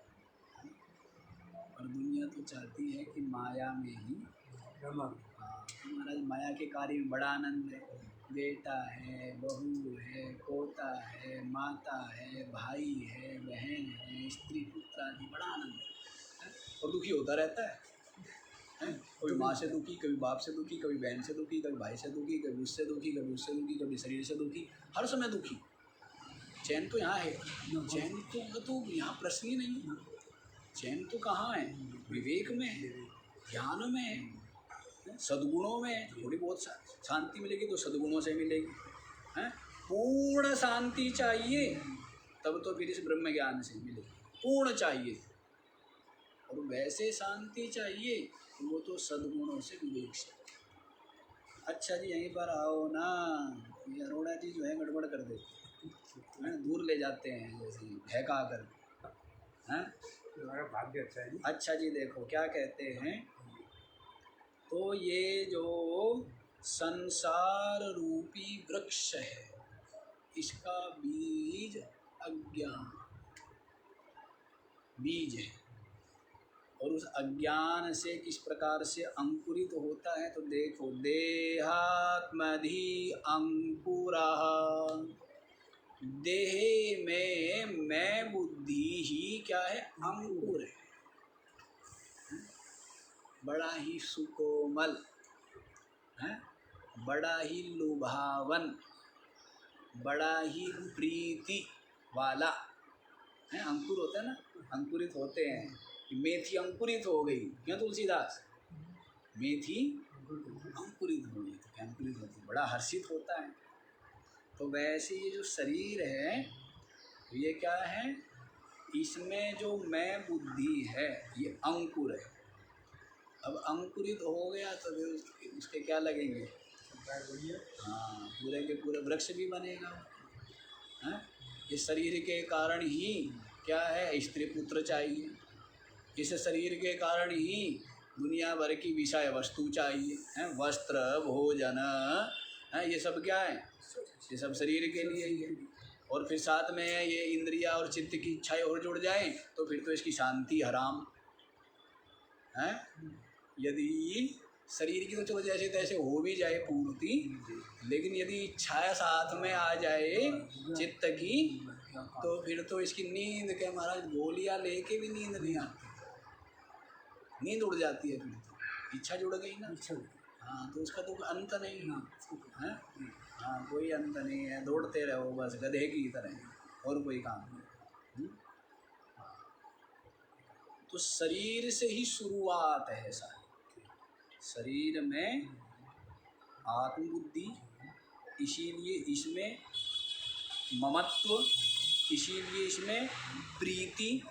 और दुनिया तो चाहती है कि माया में ही महाराज, माया के कार्य में बड़ा आनंद है, बेटा है, बहू है, पोता है, माता है, भाई है, बहन है, स्त्री पुत्र आदि, बड़ा आनंद है। और दुखी होता रहता है, कभी माँ से दुखी, कभी बाप से दुखी, कभी बहन से दुखी, कभी भाई से दुखी, कभी उससे दुखी, कभी उससे दुखी, कभी शरीर से दुखी, हर समय दुखी। चैन तो यहाँ है, चैन तो यहाँ प्रश्न ही नहीं है। चैन तो कहाँ है? विवेक में है, ज्ञान में है, सद्गुणों में है। थोड़ी बहुत शांति मिलेगी तो सद्गुणों से मिलेगी, हैं। पूर्ण शांति चाहिए तब तो फिर इस ब्रह्म ज्ञान से मिलेगी, पूर्ण चाहिए। और वैसे शांति चाहिए तो वो तो सद्गुणों से, विवेक से। अच्छा जी यहीं पर आओ ना, ये अरोड़ा जी जो है गड़बड़ कर देते हैं, दूर ले जाते हैं जैसे बहका कर, हैं। भाग्य अच्छा है। अच्छा जी देखो क्या कहते हैं, तो ये जो संसार रूपी वृक्ष है, इसका बीज अज्ञान बीज है, और उस अज्ञान से किस प्रकार से अंकुरित होता है तो देखो, देहात्मधि अंकुरः, देह में मैं बुद्धि ही क्या है? अंकुर है। बड़ा ही सुकोमल है, बड़ा ही लुभावन, बड़ा ही प्रीति वाला है। अंकुर होता है ना, अंकुरित होते हैं। मेथी अंकुरित हो गई, क्यों तुलसीदास? मेथी अंकुरित होने तक, अंकुरित होते बड़ा हर्षित होता है। तो वैसे ये जो शरीर है ये क्या है, इसमें जो मैं बुद्धि है ये अंकुर है। अब अंकुरित हो गया तो फिर उसके क्या लगेंगे, हाँ पूरे के पूरे वृक्ष भी बनेगा। हैं, इस शरीर के कारण ही क्या है, स्त्री पुत्र चाहिए। इस शरीर के कारण ही दुनिया भर की विषय वस्तु चाहिए, हैं, वस्त्र भोजन, हैं, ये सब क्या है, ये सब शरीर के लिए ही है। और फिर साथ में ये इंद्रिया और चित्त की इच्छाएं और जुड़ जाएं तो फिर तो इसकी शांति हराम है। यदि शरीर की तो चलो जैसे तैसे हो भी जाए पूर्ति, लेकिन यदि इच्छा साथ में आ जाए चित्त की तो फिर तो इसकी नींद के महाराज गोलियां लेके भी नींद नहीं आती, नींद उड़ जाती है। फिर तो इच्छा जुड़ गई ना, हाँ तो उसका तो अंत नहीं है। हाँ कोई अंत नहीं है, दौड़ते रहो बस गधे की तरह, और कोई काम नहीं। तो शरीर से ही शुरुआत है सारी। शरीर में आत्मबुद्धि, इसीलिए इसमें ममत्व, इसीलिए इसमें प्रीति,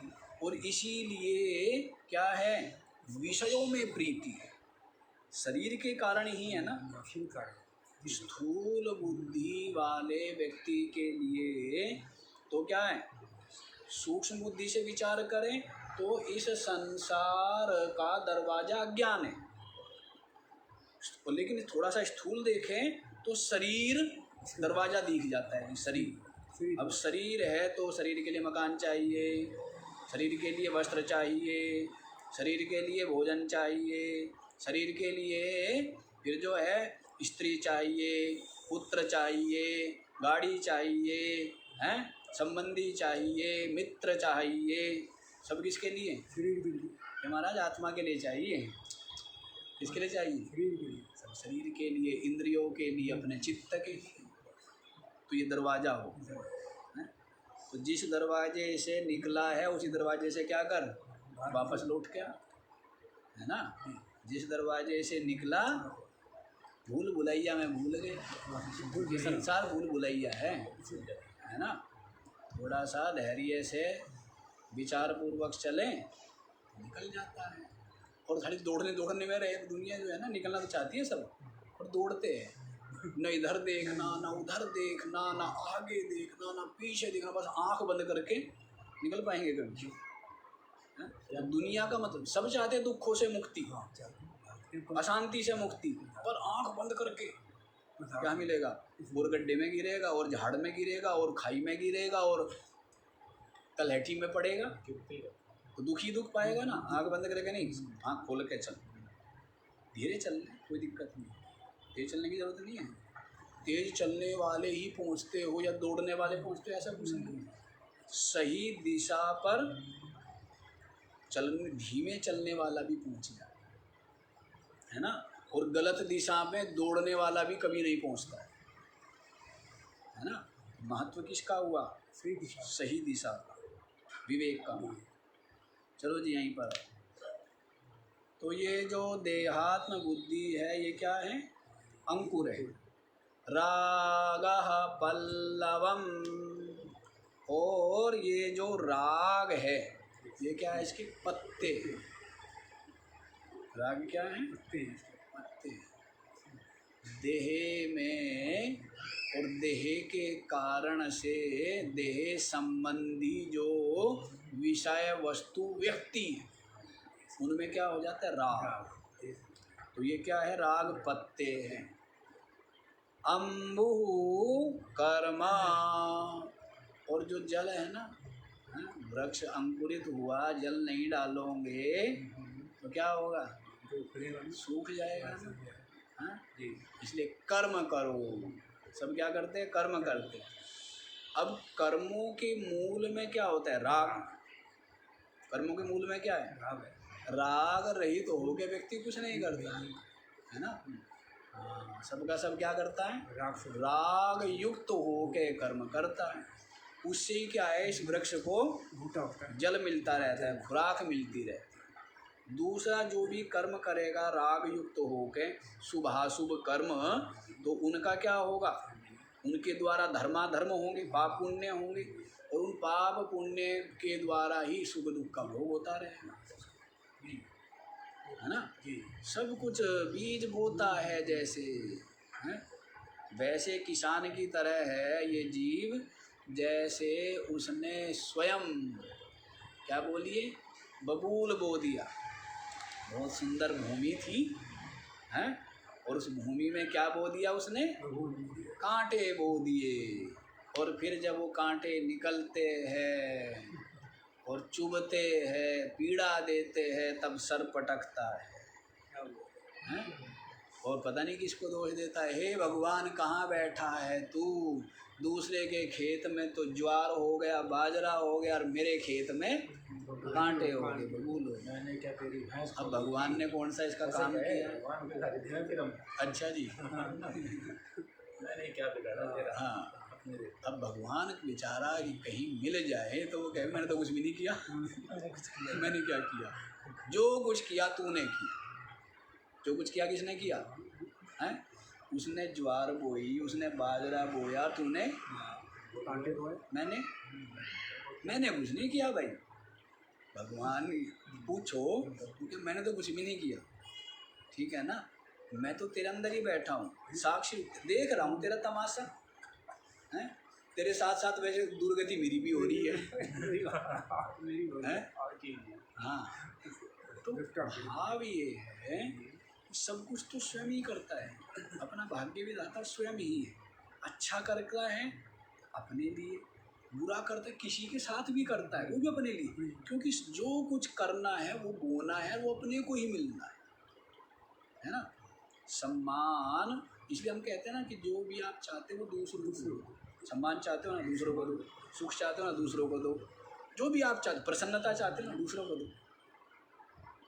और इसीलिए क्या है, विषयों में प्रीति है। शरीर के कारण ही है ना। स्थूल बुद्धि वाले व्यक्ति के लिए तो क्या है, सूक्ष्म बुद्धि से विचार करें तो इस संसार का दरवाजा ज्ञान है। लेकिन थोड़ा सा स्थूल देखें तो शरीर दरवाजा दिख जाता है। शरीर, अब शरीर है तो शरीर के लिए मकान चाहिए, शरीर के लिए वस्त्र चाहिए, शरीर के लिए भोजन चाहिए, शरीर के लिए फिर जो है स्त्री चाहिए, पुत्र चाहिए, गाड़ी चाहिए, हैं, संबंधी चाहिए, मित्र चाहिए, सब किसके लिए, शरीर के लिए, ये महाराज आत्मा के लिए चाहिए। किसके लिए चाहिए, शरीर के लिए, सब शरीर के लिए, इंद्रियों के लिए, अपने चित्त के लिए। तो ये दरवाजा हो, हैं? तो जिस दरवाजे से निकला है उसी दरवाजे से क्या कर, वापस लौट के आ, है ना। जिस दरवाजे से निकला, भूल भुलैया में भूल गए, ये संसार भूल भुलैया है ना। थोड़ा सा धैर्य से विचार पूर्वक चलें निकल जाता है। और खाली दौड़ने में रहे, दुनिया जो है ना निकलना तो चाहती है सब, और दौड़ते हैं, न इधर देखना ना उधर देखना, ना आगे देखना ना पीछे देखना, बस आंख बंद करके निकल पाएंगे कभी। दुनिया का मतलब सब चाहते हैं दुखों से मुक्ति, अशांति से मुक्ति, पर आंख बंद करके क्या मिलेगा, और गड्ढे में गिरेगा, और झाड़ में गिरेगा, और खाई में गिरेगा, और तलहटी में पड़ेगा, तो दुख ही दुख पाएगा ना। आंख बंद करेगा नहीं, आंख खोल के चल, धीरे चलने, कोई दिक्कत नहीं, तेज चलने की जरूरत नहीं है। तेज चलने वाले ही पहुंचते हो या दौड़ने वाले पहुंचते हो, ऐसा कुछ नहीं। सही दिशा पर चलने, धीमे चलने वाला भी पहुंच जाए, है ना। और गलत दिशा में दौड़ने वाला भी कभी नहीं पहुंचता है ना। महत्व किसका हुआ, सही दिशा का, विवेक का। चलो जी यहीं पर। तो ये जो देहात्म बुद्धि है ये क्या है, अंकुर है। रागः पल्लवम, और ये जो राग है ये क्या है, इसके पत्ते। राग क्या है, पत्ते। देह में, और देह के कारण से देह संबंधी जो विषय वस्तु व्यक्ति उनमें क्या हो जाता है, राग। तो ये क्या है, राग पत्ते हैं। अम्बु कर्मा, और जो जल है ना, वृक्ष अंकुरित हुआ, जल नहीं डालोगे तो क्या होगा, सूख जाएगा ना। इसलिए कर्म करो, सब क्या करते हैं, कर्म करते हैं। अब कर्मों के मूल में क्या होता है, राग। कर्मों के मूल में क्या है, राग रहित तो हो गया व्यक्ति कुछ नहीं करता है ना। सबका सब क्या करता है, राग युक्त हो के कर्म करता है। उससे क्या है, इस वृक्ष को जल मिलता रहता है, खुराक मिलती रहती है। दूसरा जो भी कर्म करेगा राग युक्त होके शुभाशुभ कर्म, तो उनका क्या होगा, उनके द्वारा धर्माधर्म होंगे, पाप पुण्य होंगे, और उन पाप पुण्य के द्वारा ही सुख दुख का भोग होता रहेगा, है ना। सब कुछ बीज बोता है जैसे, है वैसे किसान की तरह है ये जीव, जैसे उसने स्वयं क्या बोलिए बबूल बो दिया। बहुत सुंदर भूमि थी, हैं, और उस भूमि में क्या बो दिया उसने, कांटे बो दिए, और फिर जब वो कांटे निकलते हैं और चुभते हैं, पीड़ा देते हैं, तब सर पटकता है? और पता नहीं किसको दोष देता है, हे भगवान कहाँ बैठा है तू, दूसरे के खेत में तो ज्वार हो गया, बाजरा हो गया, और मेरे खेत में कांटे हो गए, बबूल हो गए। मैंने क्या तेरी भैंस अब भगवान ने कौन सा इसका काम किया? भगवान के साथ ध्यान फिर हम अच्छा जी, मैंने क्या बिगाड़ा तेरा। हाँ। अब भगवान बेचारा कि कहीं मिल जाए तो वो कहे मैंने तो कुछ भी नहीं किया, मैंने क्या किया, जो कुछ किया तूने किया। जो कुछ किया किसने किया है? उसने ज्वार बोई, उसने बाजरा बोया, तूने कांटे बोए, मैंने कुछ नहीं किया भाई। भगवान पूछो क्योंकि मैंने तो कुछ भी नहीं किया, ठीक है ना। मैं तो तेरे अंदर ही बैठा हूँ, साक्षी देख रहा हूँ तेरा तमाशा है। तेरे साथ साथ वैसे दुर्गति मेरी भी हो रही है? हाँ, तो भाव ये है सब कुछ तो स्वयं ही करता है, अपना भाग्य विधाता स्वयं ही है। अच्छा करता है अपने लिए, बुरा करता है किसी के साथ भी करता है, वो भी अपने लिए, क्योंकि जो कुछ करना है वो बोना है, वो अपने को ही मिलना है ना। सम्मान, इसलिए हम कहते हैं ना कि जो भी आप चाहते हो वो दूसरों को दो। सम्मान चाहते हो ना दूसरों को दो, सुख चाहते हो ना दूसरों को दो, जो भी आप चाहते, प्रसन्नता चाहते हो ना दूसरों को दो,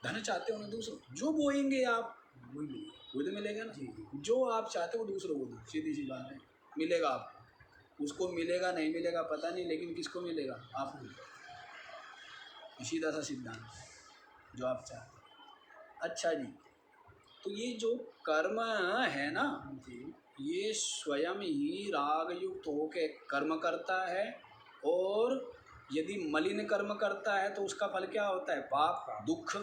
धन चाहते हो ना दूसरों, जो बोएंगे आप वही तो मिलेगा ना। जो आप चाहते हो दूसरों को दो, सीधी सी बात है, मिलेगा आपको। उसको मिलेगा नहीं मिलेगा पता नहीं, लेकिन किसको मिलेगा, आपको। सीधा सा सिद्धांत जो आप चाहते हो। अच्छा जी, तो ये जो कर्म है ना, ये स्वयं ही राग युक्त होकर कर्म करता है, और यदि मलिन कर्म करता है तो उसका फल क्या होता है, पाप दुख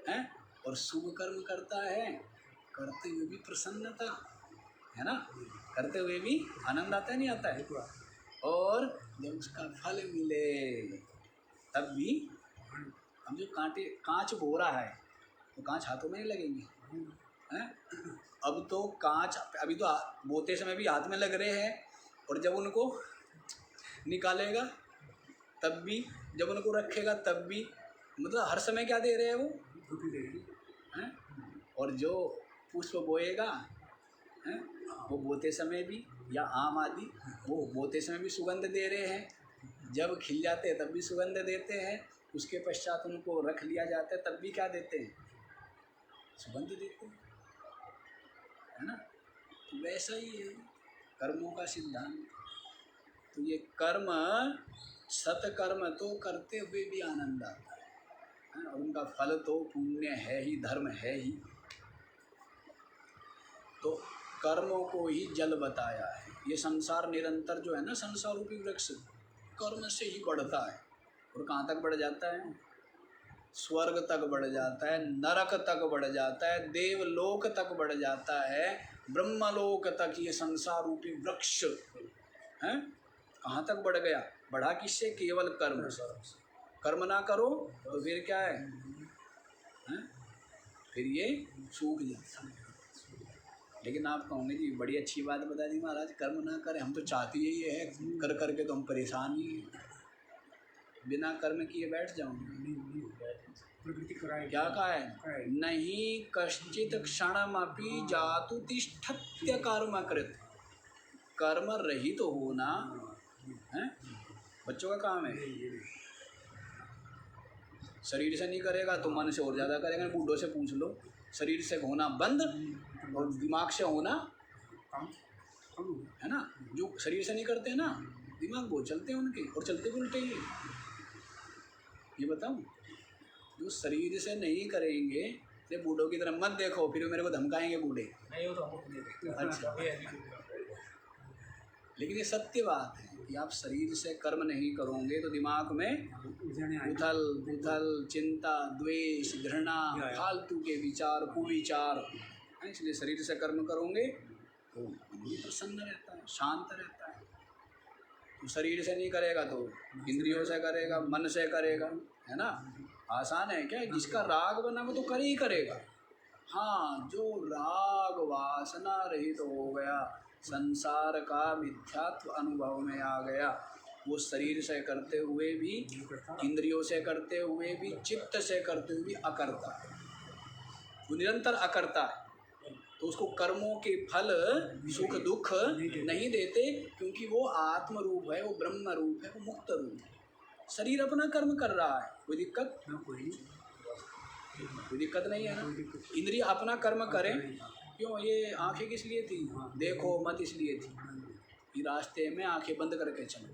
है। और शुभ कर्म करता है, करते हुए भी प्रसन्नता है ना, करते हुए भी आनंद आता है नहीं आता है, और जब उसका फल मिले तब भी। हम जो कांच बो रहा है तो कांच हाथों में नहीं लगेंगे हैं? अब तो कांच अभी तो बोते समय भी हाथ में लग रहे हैं, और जब उनको निकालेगा तब भी, जब उनको रखेगा तब भी, मतलब हर समय क्या दे रहे हैं वो हैं? और जो पुष्प बोएगा हैं, वो बोते समय भी, या आम आदि वो बोते समय भी सुगंध दे रहे हैं, जब खिल जाते हैं तब भी सुगंध देते हैं, उसके पश्चात उनको रख लिया जाता है तब भी क्या देते हैं, सुगंध देते हैं, है ना। तो वैसा ही है कर्मों का सिद्धांत। तो ये कर्म सत्कर्म तो करते हुए भी आनंद आता है, और उनका फल तो पुण्य है ही, धर्म है ही। तो कर्मों को ही जल बताया है। ये संसार निरंतर जो है ना, संसार रूपी वृक्ष कर्म से ही बढ़ता है, और कहाँ तक बढ़ जाता है, स्वर्ग तक बढ़ जाता है, नरक तक बढ़ जाता है, देवलोक तक बढ़ जाता है, ब्रह्मलोक तक। ये संसार रूपी वृक्ष है, कहाँ तक बढ़ गया, बढ़ा किससे, केवल कर्म। कर्म ना करो तो फिर क्या है? फिर ये सूख जाता है। लेकिन आप कहोगे जी बड़ी अच्छी बात बता दी महाराज, कर्म ना करें, हम तो चाहते ही ये है, कर करके तो हम परेशान ही हैं, बिना कर्म किए बैठ जाऊंगे। क्या कहा है, नहीं कश्चित क्षणमपि जातु तिष्ठत्य कर्म कृत। कर्म रहित तो होना है बच्चों का काम है। शरीर से नहीं करेगा तो मन से और ज़्यादा करेगा। बूढ़ों से पूछ लो, शरीर से होना बंद और दिमाग से होना है ना। जो शरीर से नहीं करते हैं ना, दिमाग बहुत चलते हैं उनके, और चलते भी उल्टे ही। ये बताऊँ, जो शरीर से नहीं करेंगे, ये बूढ़ों की तरफ मत देखो, फिर मेरे को धमकाएंगे बूढ़े। नहीं, वो तो हमको नहीं देखते। अच्छा। ये attitude का है। लेकिन ये सत्य बात है कि आप शरीर से कर्म नहीं करोगे तो दिमाग में उथल पुथल, चिंता, द्वेष, घृणा, फालतू के विचार, कुविचार, इसलिए शरीर से कर्म करोगे तो मन भी प्रसन्न रहता है, शांत रहता है। तो शरीर से नहीं करेगा तो इंद्रियों से करेगा, मन से करेगा, है ना। आसान है क्या? जिसका राग बना वो तो कर ही करेगा। हाँ, जो राग वासना रहित हो गया, संसार का मिथ्यात्व अनुभव में आ गया, वो शरीर से करते हुए भी, इंद्रियों से करते हुए भी, चित्त से करते हुए भी अकर्ता है। वो निरंतर अकर्ता है, तो उसको कर्मों के फल सुख दुख नहीं देते, क्योंकि वो आत्म रूप है, वो ब्रह्म रूप है, वो मुक्त रूप है। शरीर अपना कर्म कर रहा है, कोई दिक्कत कोई दिक्कत नहीं है ना। इंद्रिय अपना कर्म करें, क्यों? ये आंखें किस लिए थी? देखो मत इसलिए थी। ये रास्ते में आंखें बंद करके चलो,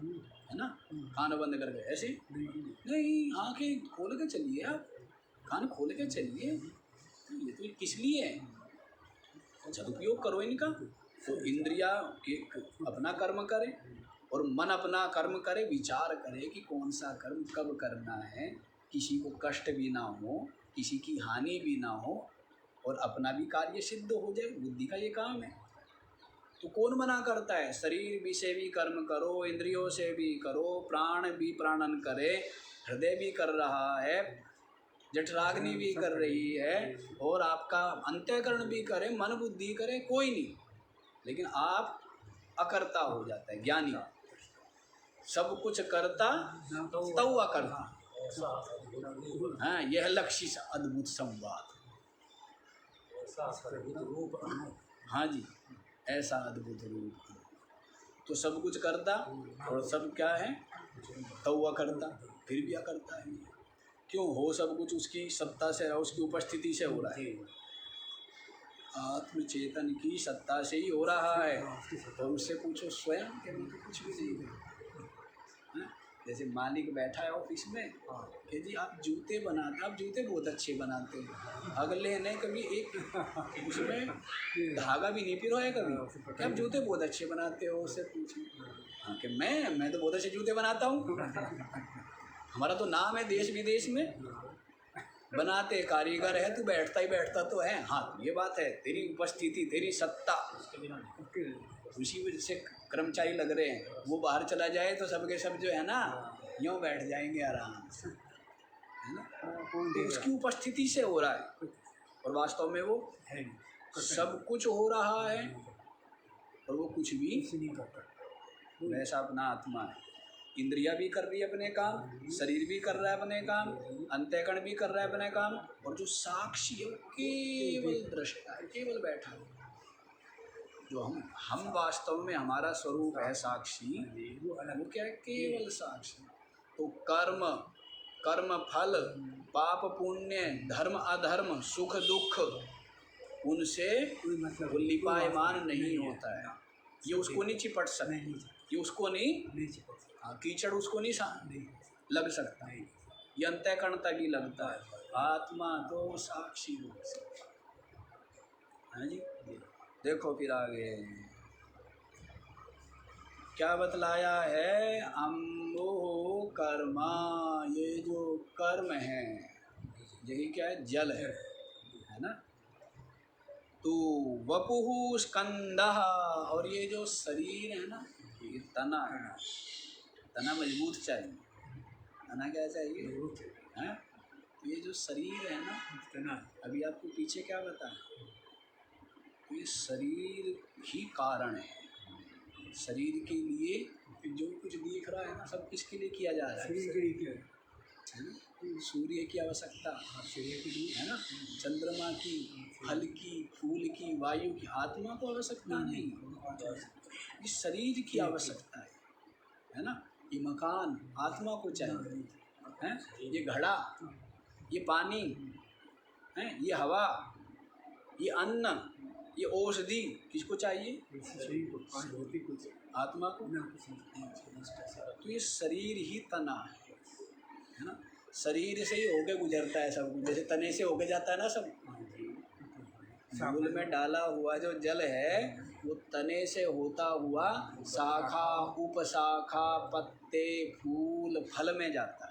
है ना, कान बंद करके, ऐसे नहीं, आंखें खोल के चलिए, आप कान खोल के चलिए। ये तो किस लिए है? सदुपयोग करो इनका। तो इंद्रिया अपना कर्म करे और मन अपना कर्म करे, विचार करे कि कौन सा कर्म कब करना है, किसी को कष्ट भी ना हो, किसी की हानि भी ना हो, और अपना भी कार्य सिद्ध हो जाए। बुद्धि का ये काम है। तो कौन मना करता है? शरीर भी से भी कर्म करो, इंद्रियों से भी करो, प्राण भी प्राणन करे, हृदय भी कर रहा है, जठराग्नि भी कर रही है, और आपका अंतःकरण भी करे, मन बुद्धि करे, कोई नहीं, लेकिन आप अकर्ता हो जाता है। ज्ञानी सब कुछ करता तव अकर्ता। हाँ, यह लक्ष्य से अद्भुत संवाद। हाँ जी, ऐसा अद्भुत रूप। तो सब कुछ करता और सब क्या है? तव अकर्ता, फिर भी अकर्ता है। क्यों? हो सब कुछ उसकी सत्ता से, उसकी उपस्थिति से हो रहा है। आत्म चेतन की सत्ता से ही हो रहा है। और उससे पूछो स्वयं के भी तो कुछ भी नहीं है। जैसे मालिक बैठा है ऑफिस में कि जी आप जूते बनाते, आप जूते बहुत अच्छे बनाते हैं, अगले ने कभी एक उसमें धागा भी नहीं पिरोया कभी, कि आप जूते बहुत अच्छे बनाते हो, उससे पूछो। हाँ, कि मैं तो बहुत अच्छे जूते बनाता हूँ, हमारा तो नाम है देश विदेश में, बनाते कारीगर है, तू बैठता ही बैठता तो है। हाँ, ये बात है, तेरी उपस्थिति, तेरी सत्ता, उसी वजह से कर्मचारी लग रहे हैं। वो बाहर चला जाए तो सबके सब जो है ना यूँ बैठ जाएंगे आराम से, है ना। तो उसकी उपस्थिति से हो रहा है, और वास्तव में वो सब कुछ हो रहा है और वो कुछ भी नहीं करता। वैसा अपना आत्मा है। इंद्रिया भी कर रही है अपने काम, शरीर भी कर रहा है अपने काम, अंतःकरण भी कर रहा है अपने काम, और जो साक्षी है वो केवल दृष्टा है, केवल बैठा है। जो हम वास्तव में हमारा स्वरूप है साक्षी, वो क्या है? केवल साक्षी। तो कर्म फल, पाप पुण्य, धर्म अधर्म, सुख दुख, उनसे वो लिपायमान नहीं होता है। ये उसको नहीं चिपट सकता, ये उसको नहीं, हाँ, कीचड़ उसको नहीं लग सकता, ये अंतःकरण तक ही लगता है। आत्मा तो साक्षी रूप से है जी। देखो फिर आगे क्या बतलाया है? अम्बो कर्मा, ये जो कर्म है यही क्या है? जल है ना। तो वपुः स्कंदः, और ये जो शरीर है ना, ये तना है। तना मजबूत चाहिए, तना क्या चाहिए? हैं? ये जो शरीर है ना, तना, अभी आपको पीछे क्या बताया? ये शरीर ही कारण है। शरीर के लिए जो कुछ दिख रहा है ना, सब किसके लिए किया जा रहा है? शरीर के लिए है ना। सूर्य की आवश्यकता शरीर के लिए है ना, चंद्रमा की, फल की, फूल की, वायु की। आत्मा को आवश्यकता नहीं, इस शरीर की आवश्यकता है ना। ये मकान आत्मा को चाहिए, है, ये घड़ा, ये पानी है, ये हवा, ये अन्न, ये औषधि किसको चाहिए? आत्मा को। तो ये शरीर ही तना है ना। शरीर से ही होके गुजरता है सब कुछ, जैसे तने से होके जाता है ना सब। मूल में डाला हुआ जो जल है वो तने से होता हुआ शाखा, उपशाखा, पत्ते, फूल, फल में जाता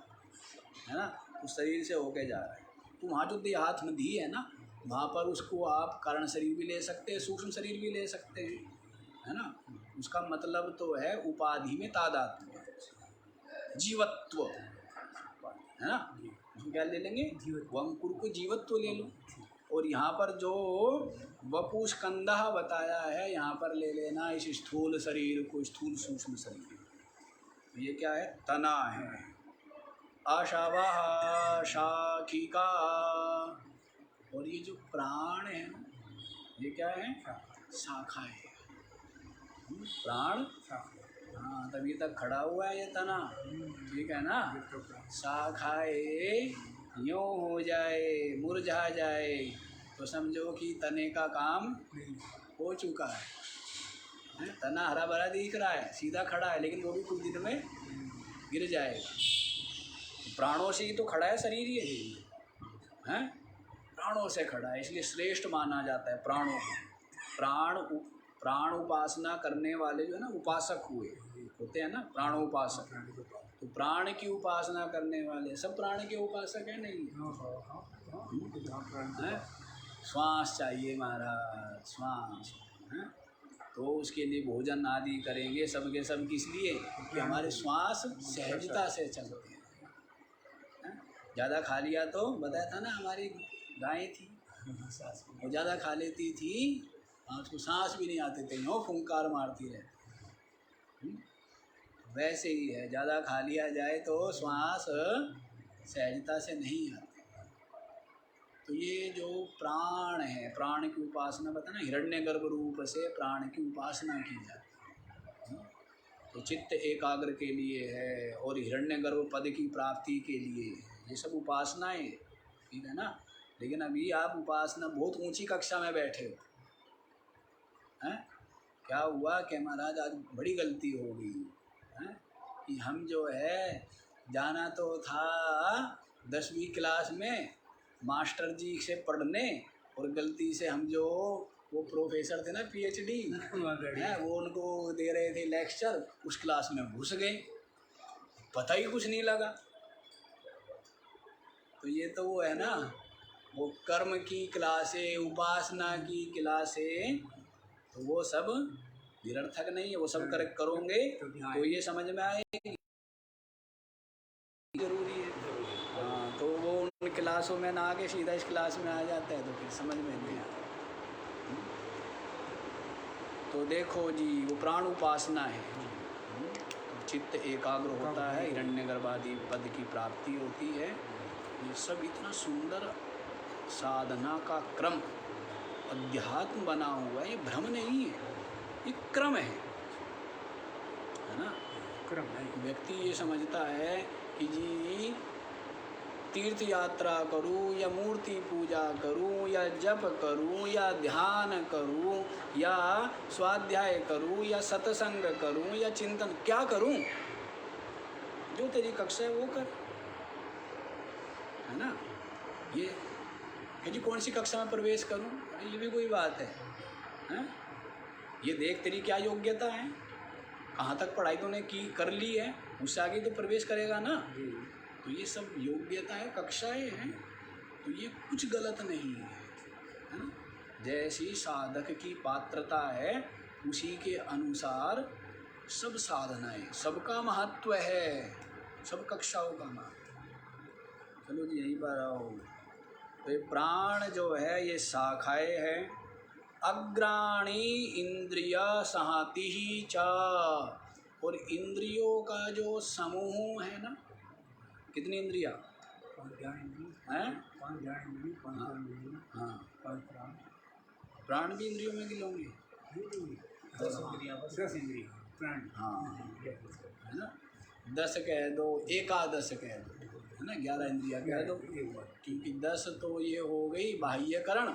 है ना। तो शरीर से होके जा रहा है। तो वहाँ जो देहात नदी है ना, वहाँ पर उसको आप कारण शरीर भी ले सकते हैं, सूक्ष्म शरीर भी ले सकते हैं, है ना। उसका मतलब तो है उपाधि में तादात्म्य, जीवत्व, है ना। उसको क्या ले लेंगे, वो अंकुर को जीवत्व ले लो। और यहाँ पर जो वपुस्कंदः बताया है, यहाँ पर ले लेना इस स्थूल शरीर को, स्थूल सूक्ष्म शरीर। ये क्या है, तना है। आशावाह शाखिका, और ये जो प्राण है ये क्या है, शाखा है। प्राण, हाँ, तभी तक खड़ा हुआ है ये तना, ठीक है ना। शाखाए यूँ हो जाए, मुरझा जाए, तो समझो कि तने का काम हो चुका है। तना हरा भरा दिख रहा है, सीधा खड़ा है, लेकिन वो भी कुछ दिन में गिर जाएगा। प्राणों से ही तो खड़ा है शरीर ये, हैं, प्राणों से खड़ा है, इसलिए श्रेष्ठ माना जाता है प्राणों को। प्राण उपासना करने वाले जो है ना, उपासक होते हैं ना, प्राणोपासक। तो प्राण की उपासना करने वाले सब प्राण के उपासक हैं, नहीं है। श्वास चाहिए महाराज, श्वास, है। तो उसके लिए भोजन आदि करेंगे सब के सब, किस लिए कि हमारे श्वास सहजता से चलते हैं। ज़्यादा खा लिया तो बताया था ना, हमारी गाय थी, वो ज़्यादा खा लेती थी, उसको सांस भी नहीं आते थे, यूँ फुंकार मारती रहती। वैसे ही है, ज़्यादा खा लिया जाए तो श्वास सहजता से नहीं आती। तो ये जो प्राण है, प्राण की उपासना बताना, हिरण्यगर्भ रूप से प्राण की उपासना की जाती है। तो चित्त एकाग्र के लिए है और हिरण्यगर्भ पद की प्राप्ति के लिए, ये सब उपासनाएं, ठीक है ना। लेकिन अभी आप उपासना बहुत ऊंची कक्षा में बैठे हो, हैं। क्या हुआ कि महाराज आज बड़ी गलती हो गई, हैं, कि हम जो है जाना तो था 10वीं क्लास में मास्टर जी से पढ़ने, और गलती से हम जो वो प्रोफेसर थे ना PhD हैं, वो उनको दे रहे थे लेक्चर, उस क्लास में घुस गए, पता ही कुछ नहीं लगा। तो ये तो वो है ना, वो कर्म की क्लासें, उपासना की क्लासें, तो वो सब निरर्थक नहीं है। वो सब करोगे तो ये समझ में आएगी, जरूरी है। हाँ, तो वो उन क्लासों में ना आके सीधा इस क्लास में आ जाता है, तो फिर समझ में नहीं आता। तो देखो जी, वो प्राण उपासना है, चित्त एकाग्र होता है, हिरण्यगर्भादि पद की प्राप्ति होती है। ये सब इतना सुंदर साधना का क्रम अध्यात्म बना हुआ है, ये भ्रम नहीं है, ये क्रम है ना। क्रम है। व्यक्ति ये समझता है कि जी तीर्थ यात्रा करूं, या मूर्ति पूजा करूं, या जप करूं, या ध्यान करूं, या स्वाध्याय करूं, या सत्संग करूं, या चिंतन, क्या करूं, जो तेरी कक्षा है वो कर, है ना। ये कि जी कौन सी कक्षा में प्रवेश करूं, ये भी कोई बात है, हैं? ये देख तेरी क्या योग्यता है, कहाँ तक पढ़ाई तूने की कर ली है, उससे आगे तो प्रवेश करेगा ना। तो ये सब योग्यता है, कक्षाएं हैं, तो ये कुछ गलत नहीं है, है ना। जैसी साधक की पात्रता है उसी के अनुसार सब साधनाएं, सबका महत्व है, सब कक्षाओं का महत्व। चलो जी यहीं पर आओ। तो ये प्राण जो है ये शाखाएं हैं। अग्राणी इंद्रिय संहति ही च, और इंद्रियों का जो समूह है ना, कितनी इंद्रियाँ हैं, हाँ, प्राण भी इंद्रियों में गिलोगे, 10 इंद्रियाँ प्राण, हाँ, है ना। 10 कह दो, एकादश कह दो, है ना, 11 इंद्रियाँ कह दो, क्योंकि 10 तो ये हो गई बाह्यकरण,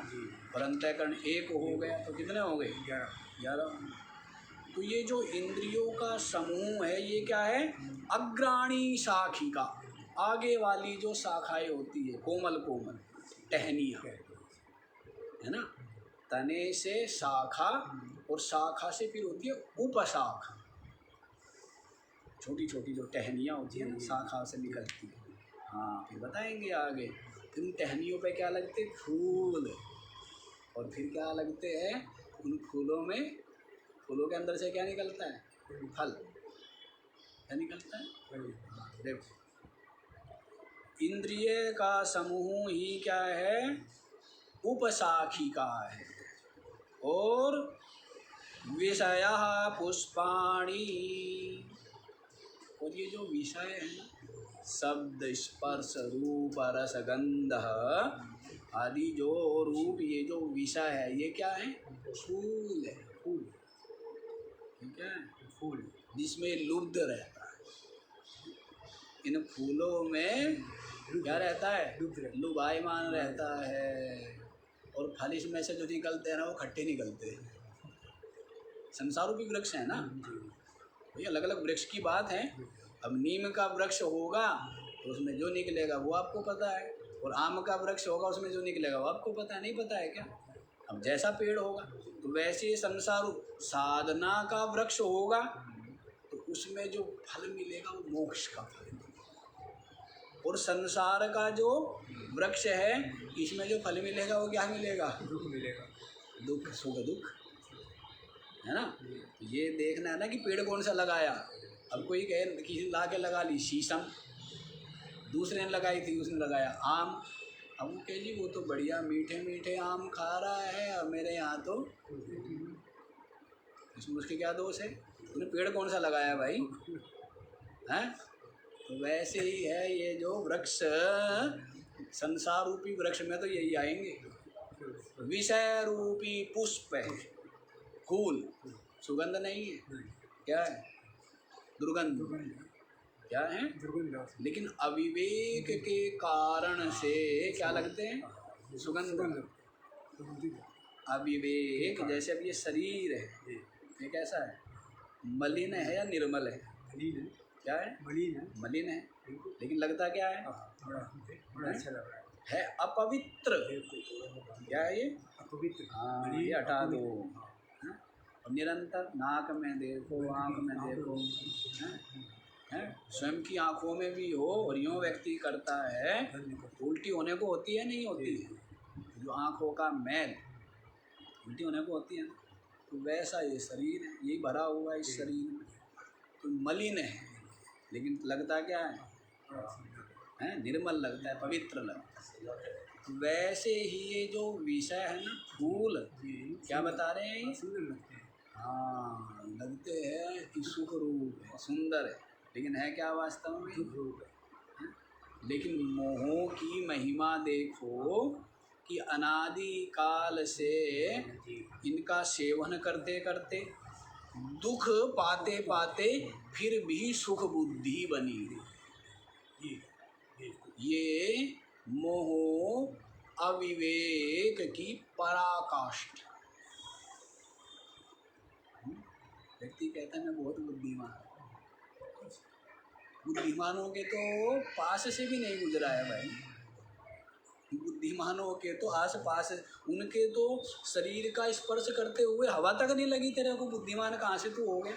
और अंतःकरण 1 हो गया, तो कितने हो गए, 11। तो ये जो इंद्रियों का समूह है ये क्या है, अग्राणी शाखिका, आगे वाली जो शाखाएं होती है कोमल कोमल टहनियाँ, है ना, तने से शाखा और शाखा से फिर होती है उपशाखा, छोटी छोटी जो टहनियाँ होती है ना शाखा से निकलती है। हाँ फिर बताएंगे आगे। फिर उन टहनियों पे क्या लगते हैं? फूल। और फिर क्या लगते हैं उन फूलों में? फूलों के अंदर से क्या निकलता है? फल। क्या निकलता है? देखो, इंद्रिय का समूह ही क्या है? उपशाखिका है। और विषयः पुष्पाणि, और ये जो विषय है ना, शब्द स्पर्श रूप रस गंध आदि जो रूप, ये जो विषय है ये क्या है? फूल है। फूल ठीक है, फूल जिसमें लुब्ध रहता है। इन फूलों में क्या रहता है? लुभायमान रहता है। और फल इसमें से जो निकलते हैं ना वो खट्टे निकलते हैं। संसार रूपी वृक्ष है ना, ये अलग अलग वृक्ष की बात है। अब नीम का वृक्ष होगा तो उसमें जो निकलेगा वो आपको पता है, और आम का वृक्ष होगा उसमें जो निकलेगा वो आपको पता है। नहीं पता है क्या? अब जैसा पेड़ होगा तो वैसे संसार साधना का वृक्ष होगा तो उसमें जो फल मिलेगा वो मोक्ष का फल मिलेगा। और संसार का जो वृक्ष है इसमें जो फल मिलेगा वो क्या मिलेगा? दुख मिलेगा। दुख, सुख दुख, है ना। ये देखना है ना कि पेड़ कौन सा लगाया। अब कोई कहे किसी ला के लगा ली शीशम, दूसरे ने लगाई थी उसने लगाया आम। अब वो कह जी वो तो बढ़िया मीठे मीठे आम खा रहा है और मेरे यहाँ तो, इसमें उसके क्या दोष है? तूने पेड़ कौन सा लगाया भाई? हैं? तो वैसे ही है ये जो वृक्ष, संसार रूपी वृक्ष में तो यही आएंगे। विषय रूपी पुष्प है, फूल, सुगंध नहीं है। क्या है? दुर्गंध। क्या है? दुर्गंध। लेकिन अविवेक के कारण से क्या लगते हैं? सुगंध। अविवेक, जैसे अब ये शरीर है, ये कैसा है? मलिन है या निर्मल है? क्या है? मलिन है। लेकिन लगता क्या है? बड़ा अच्छा लग रहा है अपवित्र। क्या है ये? अपवित्र। हाँ, ये हटा दो। हाँ? और निरंतर नाक में देखो, आँख में देखो, हैं? स्वयं की आँखों में भी हो और यूँ व्यक्ति करता है, उल्टी होने को होती है नहीं होती है? जो आँखों का मैल उल्टी होने को होती है ना, तो वैसा ये शरीर है, यही भरा हुआ है इस शरीर में। तो मलिन है लेकिन लगता क्या है? हैं? निर्मल लगता है, पवित्र लगता है। वैसे ही ये जो विषय है ना फूल, क्या बता रहे हैं? सुंदर लगते हैं। हाँ, लगते हैं कि सुख रूप है, सुंदर है, लेकिन है क्या वास्तव में? दुख रूप है। लेकिन मोहों की महिमा देखो कि अनादि काल से इनका सेवन करते करते दुख पाते पाते फिर भी सुख बुद्धि बनी। ये मोह अविवेक की पराकाष्ठा। व्यक्ति कहता है मैं बहुत बुद्धिमान हूँ। बुद्धिमानों के तो पास से भी नहीं गुजरा है भाई। बुद्धिमानों के तो आस पास, उनके तो शरीर का स्पर्श करते हुए हवा तक नहीं लगी तेरे को। बुद्धिमान कहाँ से तू हो गया?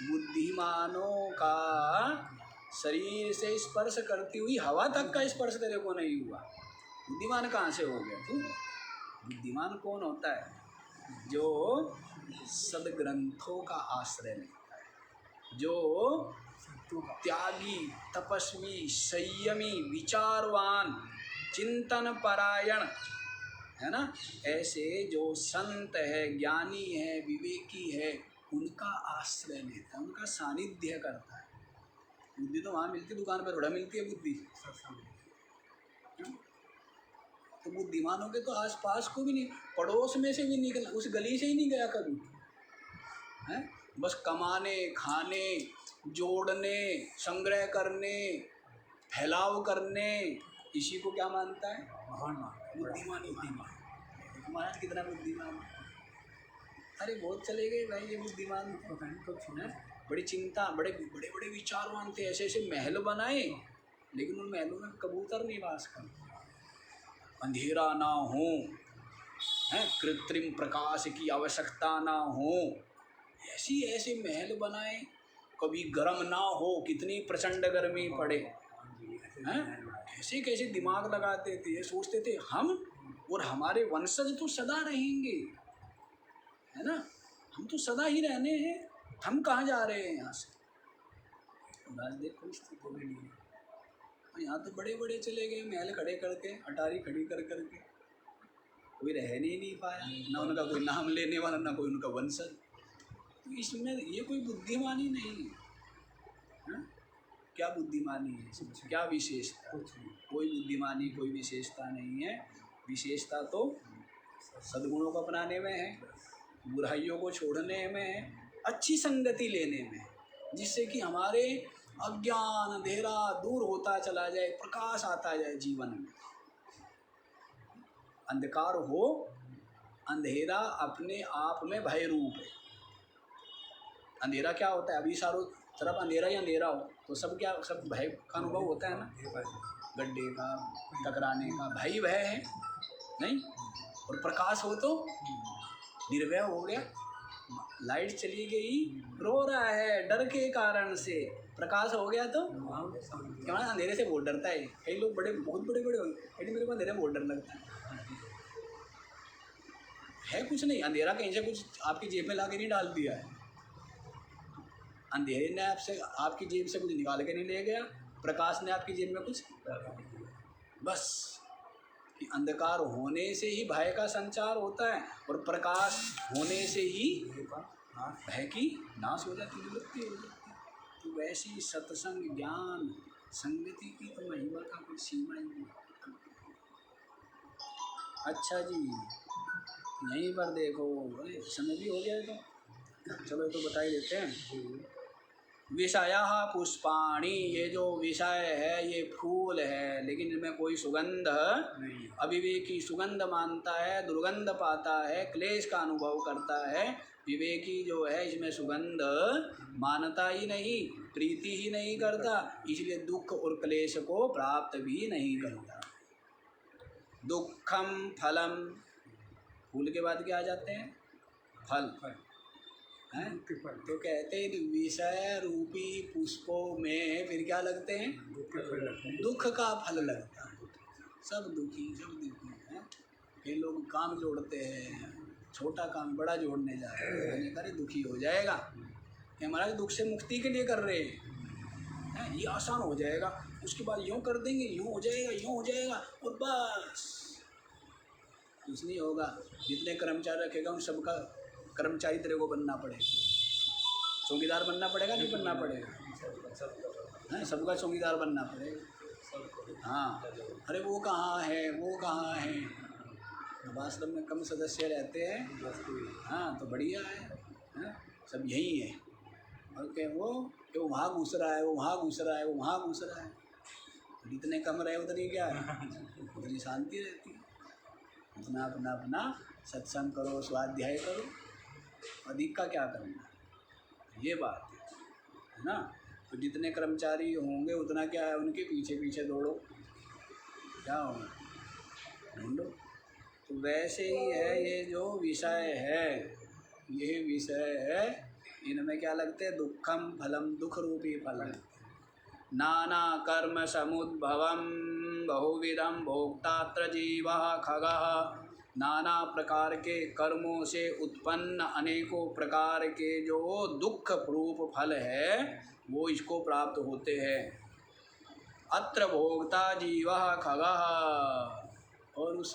बुद्धिमानों का शरीर से स्पर्श करती हुई हवा तक का स्पर्श तेरे को नहीं हुआ। बुद्धिमान कहाँ से हो गया तू? बुद्धिमान कौन होता है? जो सदग्रंथों का आश्रय लेता है, जो त्यागी, तपस्वी, संयमी, विचारवान, चिंतन परायण है ना, ऐसे जो संत है, ज्ञानी है, विवेकी है, उनका आश्रय लेता है, उनका सानिध्य करता है। बुद्धि तो वहाँ मिलती, दुकान पर थोड़ा मिलती है बुद्धि। तो बुद्धिमानों के तो आसपास को भी नहीं, पड़ोस में से भी निकल, उस गली से ही नहीं गया कभी है। बस कमाने, खाने, जोड़ने, संग्रह करने, फैलाव करने, इसी को क्या मानता है? बुद्धिमान ही मानता है। महाराज कितना बुद्धिमान है। अरे बहुत चले गए भाई ये बुद्धिमान, बड़ी चिंता, बड़े बड़े बड़े विचारवान थे, ऐसे ऐसे महल बनाए, लेकिन उन महलों में कबूतर नहीं वास करते, अंधेरा ना हो, हैं, कृत्रिम प्रकाश की आवश्यकता ना हो, ऐसी ऐसे महल बनाए, कभी गर्म ना हो, कितनी प्रचंड गर्मी पड़े, हैं, कैसे कैसे दिमाग लगाते थे, ये सोचते थे हम और हमारे वंशज तो सदा रहेंगे, है ना, हम तो सदा ही रहने हैं, हम कहाँ जा रहे हैं यहाँ से। आज देखो स्थिति भी नहीं है, यहाँ तो बड़े बड़े चले गए महल खड़े करके, अटारी खड़ी कर करके, कोई रहने ही नहीं पाया, ना उनका कोई नाम लेने वाला, ना कोई उनका वंशज। तो इसमें ये कोई बुद्धिमानी नहीं है, क्या बुद्धिमानी है, क्या विशेषता, कोई बुद्धिमानी कोई विशेषता नहीं है। विशेषता तो सद्गुणों को अपनाने में है, बुराइयों को छोड़ने में है, अच्छी संगति लेने में, जिससे कि हमारे अज्ञान अंधेरा दूर होता चला जाए, प्रकाश आता जाए जीवन में। अंधकार हो, अंधेरा अपने आप में भय रूप है। अंधेरा क्या होता है, अभी चारों तरफ अंधेरा ही अंधेरा हो तो सब क्या, सब भय का अनुभव होता है ना, गड्ढे का, टकराने का भय वह है नहीं, और प्रकाश हो तो निर्भय हो गया, लाइट चली गई रो रहा है डर के कारण से, प्रकाश हो गया तो क्या, अंधेरे से बहुत डरता है, कई लोग बड़े बहुत बड़े बड़े लेकिन मेरे को अंधेरे में बहुत डर लगता है कुछ नहीं, अंधेरा कहीं से कुछ आपकी जेब में ला के नहीं डाल दिया है, अंधेरे ने आपसे आपकी जेब से कुछ निकाल के नहीं ले गया, प्रकाश ने आपकी जेब में कुछ, बस कि अंधकार होने से ही भय का संचार होता है और प्रकाश होने से ही भय की नाश हो जाती, निवृत्ति हो जाती है। तो वैसी सत्संग ज्ञान संगति की तो महिमा का कोई सीमा ही नहीं। अच्छा जी, यहीं पर देखो, अरे समय भी हो गया है तो चलो तो बता ही देते हैं। विषयः पुष्पाणि, ये जो विषय है ये फूल है, लेकिन इनमें कोई सुगंध नहीं, अविवेकी सुगंध मानता है, दुर्गंध पाता है, क्लेश का अनुभव करता है। विवेकी जो है इसमें सुगंध मानता ही नहीं, प्रीति ही नहीं करता, इसलिए दुख और क्लेश को प्राप्त भी नहीं करता। दुखम फलम, फूल के बाद क्या आ जाते हैं, फल हैं, तो कहते हैं विषय रूपी पुष्पों में फिर क्या लगते हैं, दुख का फल लगता है, सब दुखी हैं। फिर लोग काम जोड़ते हैं, छोटा काम बड़ा जोड़ने जा रहे हैं, अरे दुखी हो जाएगा, कि हमारा दुख से मुक्ति के लिए कर रहे हैं, ये आसान हो जाएगा, उसके बाद यूँ कर देंगे, यूँ हो जाएगा, यूँ हो जाएगा, और बस कुछ नहीं होगा। जितने कर्मचारी रखेगा उन सबका कर्मचारी तेरे को बनना पड़ेगा, चौकीदार बनना पड़ेगा, नहीं बनना पड़ेगा, हैं, सबका चौकीदार बनना पड़ेगा। हाँ, अरे वो कहाँ है, वो कहाँ है, आश्रम में कम सदस्य रहते हैं, हाँ तो बढ़िया है, सब यही है, और क्या वो वहाँ घुस रहा है, वो वहाँ घुस रहा है, वो वहाँ घुस रहा है, जितने कम रहे उतनी क्या है, उतनी शांति रहती है। उतना अपना अपना सत्संग करो, स्वाध्याय करो, अधिक का क्या करना, ये बात है ना। तो जितने कर्मचारी होंगे उतना क्या है, उनके पीछे पीछे दौड़ो, क्या होगा, ढूंढो। तो वैसे ही है ये जो विषय है, ये विषय है, इनमें क्या लगते हैं, दुखम फलम, दुख रूपी फल है। नाना कर्म समुद्भवम बहुविधम भोक्तात्र जीवः खगः, नाना प्रकार के कर्मों से उत्पन्न अनेकों प्रकार के जो दुख रूप फल है वो इसको प्राप्त होते हैं। अत्र भोक्ता जीवः खगः, और उस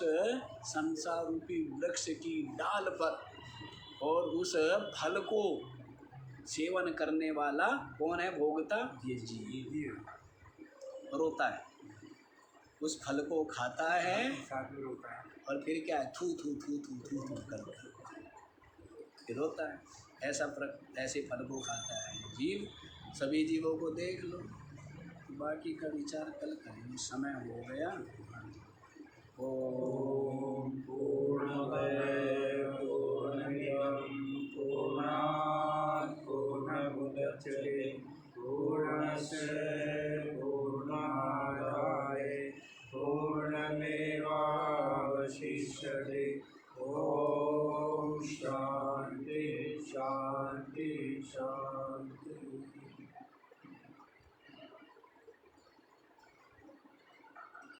संसार रूपी वृक्ष की डाल पर और उस फल को सेवन करने वाला कौन है, भोगता, ये जीव रोता है, उस फल को खाता है और फिर क्या है, थू थू थू थू थू थू करता है, फिर रोता है। ऐसे फल को खाता है जीव। सभी जीवों को देख लो, बाकी का विचार कल करेंगे, समय हो गया। ओम पूर्णमद